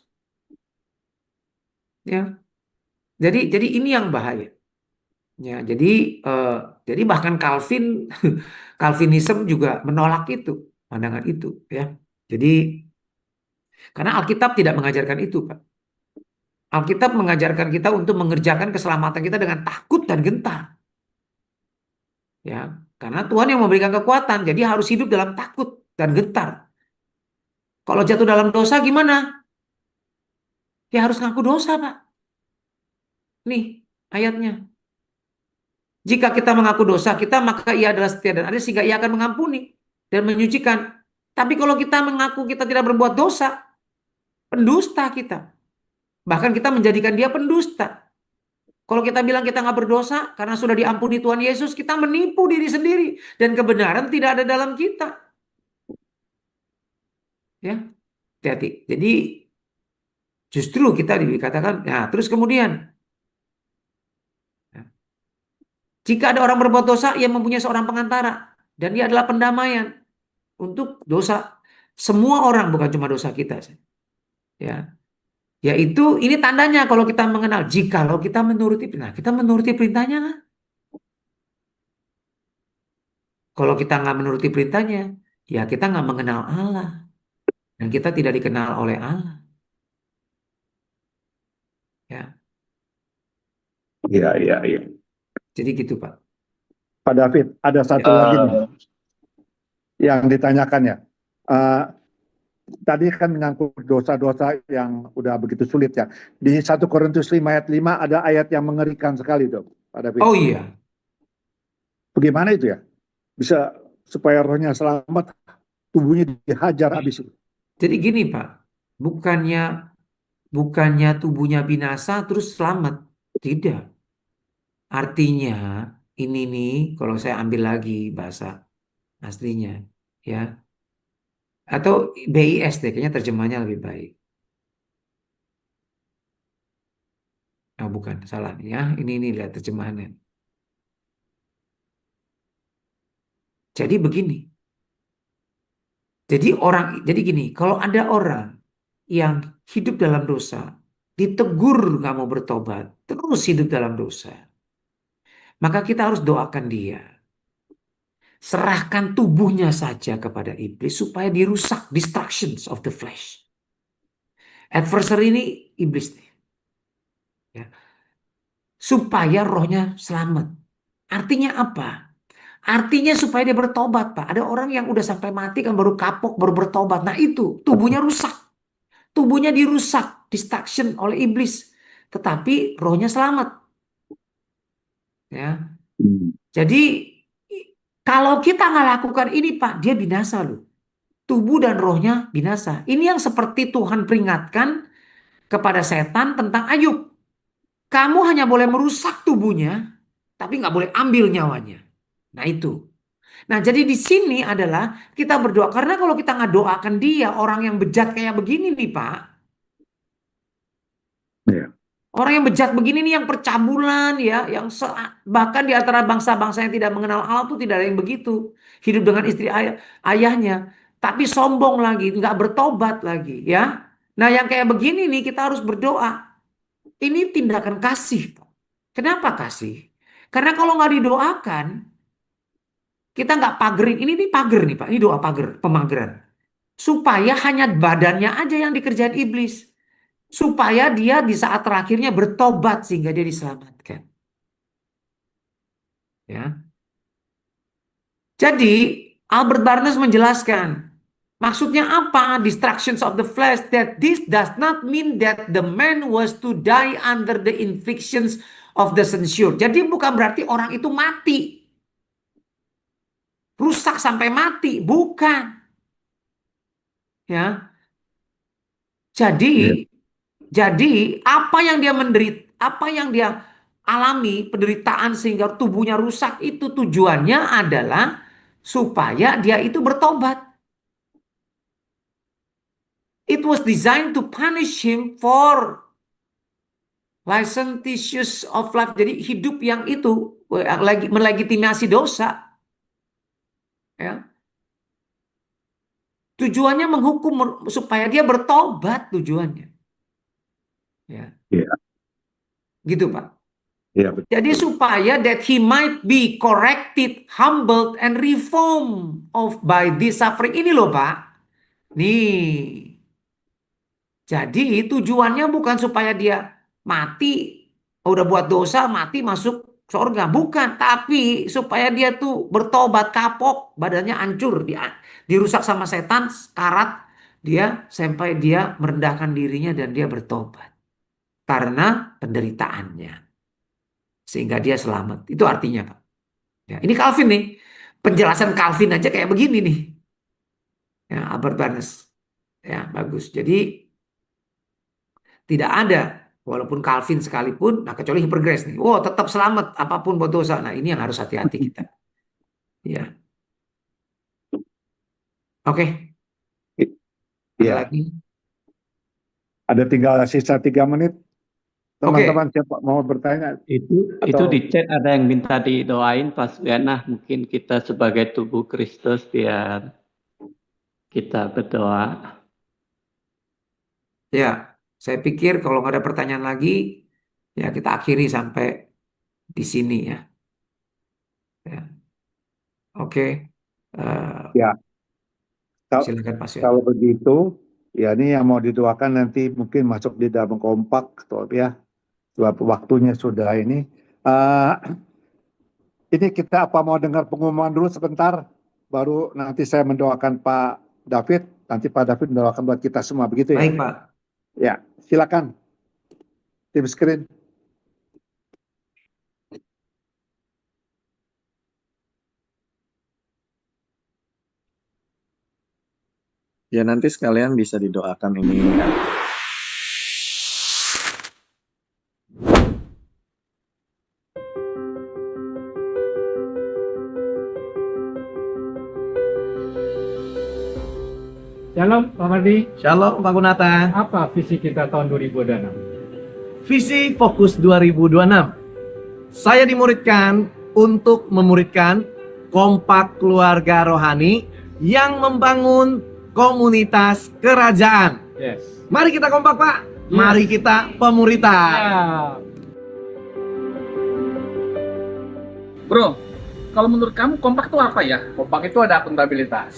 Ya, jadi ini yang bahaya. Ya, jadi bahkan Calvinism juga menolak itu, pandangan itu, ya. Jadi karena Alkitab tidak mengajarkan itu, Pak. Alkitab mengajarkan kita untuk mengerjakan keselamatan kita dengan takut dan gentar. Ya, karena Tuhan yang memberikan kekuatan, jadi harus hidup dalam takut dan gentar. Kalau jatuh dalam dosa gimana? Ya harus ngaku dosa, Pak. Nih ayatnya. Jika kita mengaku dosa kita, maka ia adalah setia dan adil sehingga ia akan mengampuni dan menyucikan. Tapi kalau kita mengaku kita tidak berbuat dosa, pendusta kita. Bahkan kita menjadikan dia pendusta. Kalau kita bilang kita nggak berdosa karena sudah diampuni Tuhan Yesus, kita menipu diri sendiri dan kebenaran tidak ada dalam kita. Ya, hati-hati. Jadi justru kita dikatakan, nah terus kemudian, jika ada orang berbuat dosa, ia mempunyai seorang pengantara dan dia adalah pendamaian untuk dosa semua orang, bukan cuma dosa kita. Ya, yaitu ini tandanya kalau kita mengenal, jikalau kita menuruti perintah, kita menuruti perintahnya kan? Kalau kita nggak menuruti perintahnya, ya kita nggak mengenal Allah. Dan kita tidak dikenal oleh Allah. Ya, Iya. jadi gitu Pak. Pak David, ada satu lagi nih yang ditanyakan ya. Eh, Tadi kan menyangkut dosa-dosa yang udah begitu sulit ya. Di 1 Korintus 5 ayat 5 ada ayat yang mengerikan sekali dong, Pak David. Oh iya, Bagaimana itu ya? Bisa supaya rohnya selamat, tubuhnya dihajar habis itu. jadi gini Pak, bukannya tubuhnya binasa terus selamat. Tidak. Artinya ini nih, kalau saya ambil lagi bahasa aslinya, ya, atau BIS deh, kayaknya terjemahnya lebih baik. Ah, bukan, salah nih ya. Ini lihat terjemahannya. Jadi begini. Jadi gini, kalau ada orang yang hidup dalam dosa, ditegur nggak mau bertobat, terus hidup dalam dosa, maka kita harus doakan dia. Serahkan tubuhnya saja kepada iblis supaya dirusak, distractions of the flesh. Adversary ini iblis nih. Ya. Supaya rohnya selamat. Artinya apa? Artinya supaya dia bertobat, Pak. Ada orang yang udah sampai mati kan baru kapok, baru bertobat. Nah itu, tubuhnya rusak. Tubuhnya dirusak, distraction oleh iblis. Tetapi rohnya selamat. Ya. Jadi kalau kita nggak lakukan ini, Pak, dia binasa loh. Tubuh dan rohnya binasa. Ini yang seperti Tuhan peringatkan kepada setan tentang Ayub. Kamu hanya boleh merusak tubuhnya, tapi nggak boleh ambil nyawanya. Nah itu. Nah jadi di sini adalah kita berdoa. Karena kalau kita nggak doakan dia, orang yang bejat kayak begini nih Pak. Iya. Orang yang bejat begini nih, yang percabulan ya, bahkan di antara bangsa-bangsa yang tidak mengenal Allah tuh tidak ada yang begitu. Hidup dengan istri ayahnya, tapi sombong lagi, nggak bertobat lagi ya. Nah yang kayak begini nih kita harus berdoa. Ini tindakan kasih. Kenapa kasih? Karena kalau nggak didoakan, kita nggak pagerin. Ini nih pager nih Pak, ini doa pager, pemageran. Supaya hanya badannya aja yang dikerjain iblis. Supaya dia di saat terakhirnya bertobat sehingga dia diselamatkan. Ya. Jadi Albert Barnes menjelaskan, maksudnya apa? Distractions of the flesh, that this does not mean that the man was to die under the inflictions of the censure. Jadi bukan berarti orang itu mati. Rusak sampai mati, bukan. Ya. Jadi apa yang dia menderita, apa yang dia alami penderitaan sehingga tubuhnya rusak itu tujuannya adalah supaya dia itu bertobat. It was designed to punish him for licentiousness of life. Jadi hidup yang itu lagi melegitimasi dosa. Ya. Tujuannya menghukum supaya dia bertobat tujuannya. Ya. Gitu Pak. Iya, betul. Jadi supaya that he might be corrected, humbled, and reformed by this suffering. Ini loh Pak. Nih. Jadi tujuannya bukan supaya dia mati, udah buat dosa, mati masuk surga. Bukan. Tapi supaya dia tuh bertobat, kapok, badannya hancur, dirusak sama setan, karat. Dia sampai dia merendahkan dirinya dan dia bertobat. Karena penderitaannya. Sehingga dia selamat. Itu artinya Pak. Ya, ini Calvin nih. Penjelasan Calvin aja kayak begini nih. Ya, Albert Barnes. Ya, bagus. Jadi tidak ada, walaupun Calvin sekalipun, nah kecuali Hipergrace nih. Oh, tetap selamat apapun buat dosa. Nah, ini yang harus hati-hati kita. Ya. Oke. Ada lagi? Ada tinggal sisa 3 menit. Teman-teman siapa mau bertanya? Itu di chat ada yang minta didoain Pak Suyana, mungkin kita sebagai tubuh Kristus biar kita berdoa. Ya, saya pikir kalau nggak ada pertanyaan lagi, ya kita akhiri sampai di sini ya. Oke. Ya. Silakan Pak Suyana. Kalau begitu, Ya, ini yang mau didoakan nanti mungkin masuk di dalam kompak, atau ya, waktunya sudah ini. Ini kita apa mau dengar pengumuman dulu sebentar, baru nanti saya mendoakan Pak David, nanti Pak David mendoakan buat kita semua, begitu ya? Baik, Pak. Ya, silakan. Tim screen. Ya nanti sekalian bisa didoakan ini. Shalom Pak Mardi. Shalom Pak Gunata. Apa visi kita tahun 2026? Visi Fokus 2026. Saya dimuridkan untuk memuridkan kompak keluarga rohani yang membangun komunitas kerajaan. Yes. Mari kita kompak, Pak. Yes. Mari kita pemuritan. Bro, kalau menurut kamu kompak itu apa ya? Kompak itu ada akuntabilitas.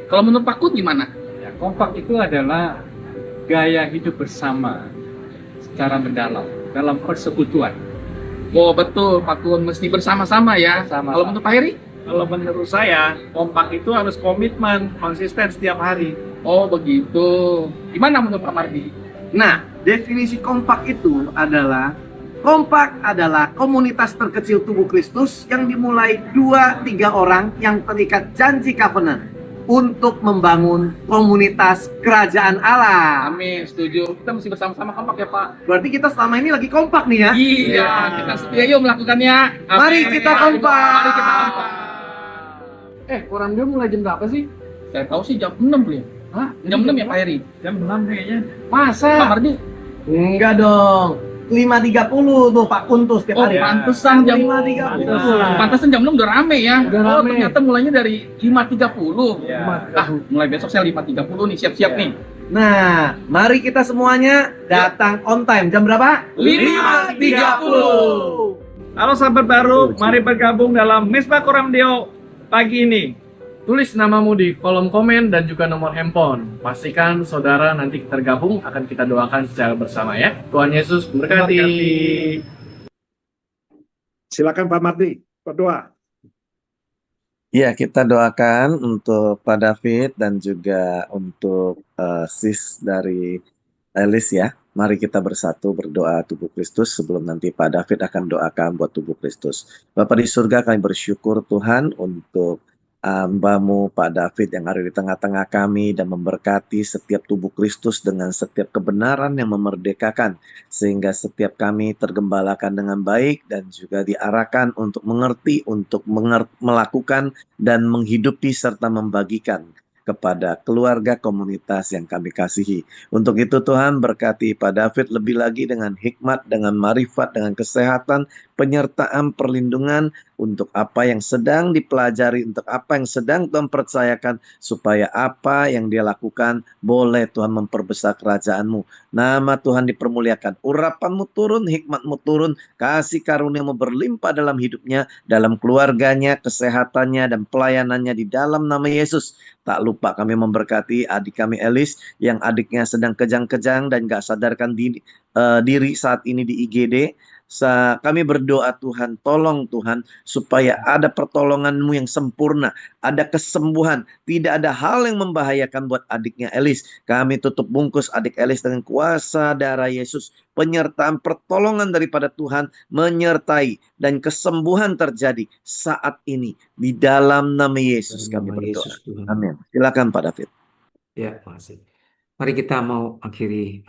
Kalau menurut Pak Kut gimana? Ya, kompak itu adalah gaya hidup bersama secara mendalam dalam persekutuan. Oh betul, Pak Kut mesti bersama-sama ya. Sama-sama. Kalau menurut Pak Heri? Kalau menurut saya, kompak itu harus komitmen, konsisten setiap hari. Oh begitu. Gimana menurut Pak Mardi? Nah, definisi kompak itu adalah komunitas terkecil tubuh Kristus yang dimulai 2-3 orang yang terikat janji covenant untuk membangun komunitas kerajaan Allah. Amin, setuju. Kita mesti bersama-sama kompak ya Pak. Berarti kita selama ini lagi kompak nih ya? Iya, kita setia yuk melakukannya. Mari kita kompak. Mari kita kompak. Koran dia mulai jam berapa sih? Saya tahu sih jam 6 beliau. Hah? Jam 6 ya Pak Heri? Jam 6 kayaknya. Masa? Pak Mardi? Enggak dong. 5.30 tuh Pak Kuntus tiap hari. Pantesan jam 5.30. Pantesan jam 6 udah rame ya. Udah rame. Ternyata mulainya dari 5.30. Ya. Mulai besok saya 5.30 nih, siap-siap nih. Nah, mari kita semuanya datang on time. Jam berapa? 5.30. Halo sahabat baru, mari bergabung dalam Misbah Koramdeo pagi ini. Tulis namamu di kolom komen dan juga nomor handphone. Pastikan saudara nanti tergabung akan kita doakan secara bersama ya. Tuhan Yesus memberkati. Silakan Pak Mardi, berdoa. Ya, kita doakan untuk Pak David dan juga untuk sis dari Elis ya. Mari kita bersatu berdoa tubuh Kristus sebelum nanti Pak David akan doakan buat tubuh Kristus. Bapa di surga, kami bersyukur Tuhan untuk hamba-Mu Pak David yang ada di tengah-tengah kami dan memberkati setiap tubuh Kristus dengan setiap kebenaran yang memerdekakan sehingga setiap kami tergembalakan dengan baik dan juga diarahkan untuk mengerti, untuk melakukan dan menghidupi serta membagikan kepada keluarga komunitas yang kami kasihi. Untuk itu Tuhan berkati Pak David lebih lagi dengan hikmat, dengan marifat, dengan kesehatan, penyertaan, perlindungan untuk apa yang sedang dipelajari, untuk apa yang sedang Tuhan percayakan, supaya apa yang dia lakukan boleh Tuhan memperbesar kerajaan-Mu. Nama Tuhan dipermuliakan, urapan-Mu turun, hikmat-Mu turun, kasih karunia-Mu berlimpah dalam hidupnya, dalam keluarganya, kesehatannya, dan pelayanannya di dalam nama Yesus. Tak lupa kami memberkati adik kami Elis yang adiknya sedang kejang-kejang dan gak sadarkan diri saat ini di IGD. Kami berdoa Tuhan, tolong Tuhan supaya ada pertolongan-Mu yang sempurna, ada kesembuhan, tidak ada hal yang membahayakan buat adiknya Elis. Kami tutup bungkus adik Elis dengan kuasa darah Yesus, penyertaan pertolongan daripada Tuhan menyertai dan kesembuhan terjadi saat ini di dalam nama Yesus kami berdoa. Amin. Silakan Pak David. Ya, makasih. Mari kita mau akhiri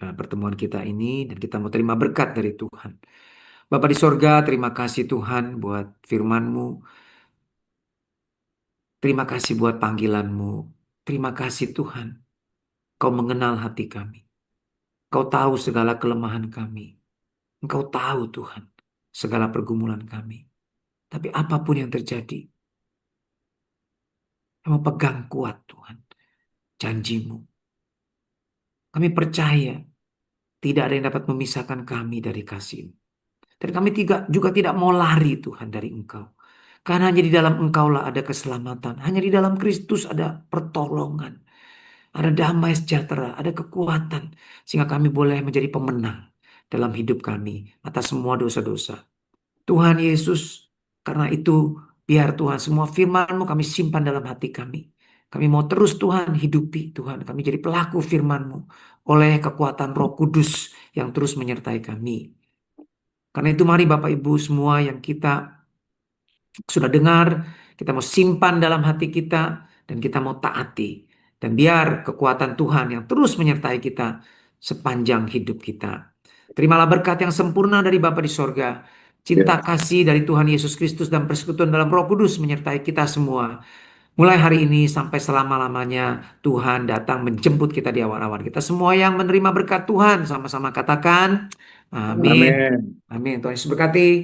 pertemuan kita ini dan kita mau terima berkat dari Tuhan. Bapa di sorga, terima kasih Tuhan buat firman-Mu. Terima kasih buat panggilan-Mu. Terima kasih Tuhan. Kau mengenal hati kami. Kau tahu segala kelemahan kami. Engkau tahu Tuhan segala pergumulan kami. Tapi apapun yang terjadi, kami pegang kuat Tuhan janji-Mu. Kami percaya tidak ada yang dapat memisahkan kami dari kasih-Mu. Dan kami juga tidak mau lari Tuhan dari Engkau. Karena hanya di dalam Engkaulah ada keselamatan. Hanya di dalam Kristus ada pertolongan. Ada damai sejahtera, ada kekuatan. Sehingga kami boleh menjadi pemenang dalam hidup kami atas semua dosa-dosa. Tuhan Yesus, karena itu biar Tuhan semua firman-Mu kami simpan dalam hati kami. Kami mau terus Tuhan hidupi Tuhan. Kami jadi pelaku firman-Mu oleh kekuatan Roh Kudus yang terus menyertai kami. Karena itu mari Bapak Ibu semua yang kita sudah dengar, kita mau simpan dalam hati kita dan kita mau taati. Dan biar kekuatan Tuhan yang terus menyertai kita sepanjang hidup kita. Terimalah berkat yang sempurna dari Bapa di sorga. Cinta kasih dari Tuhan Yesus Kristus dan persekutuan dalam Roh Kudus menyertai kita semua. Mulai hari ini sampai selama-lamanya Tuhan datang menjemput kita di awan-awan. Kita semua yang menerima berkat Tuhan sama-sama katakan amin. Amin. Amin. Tuhan Yesus berkati.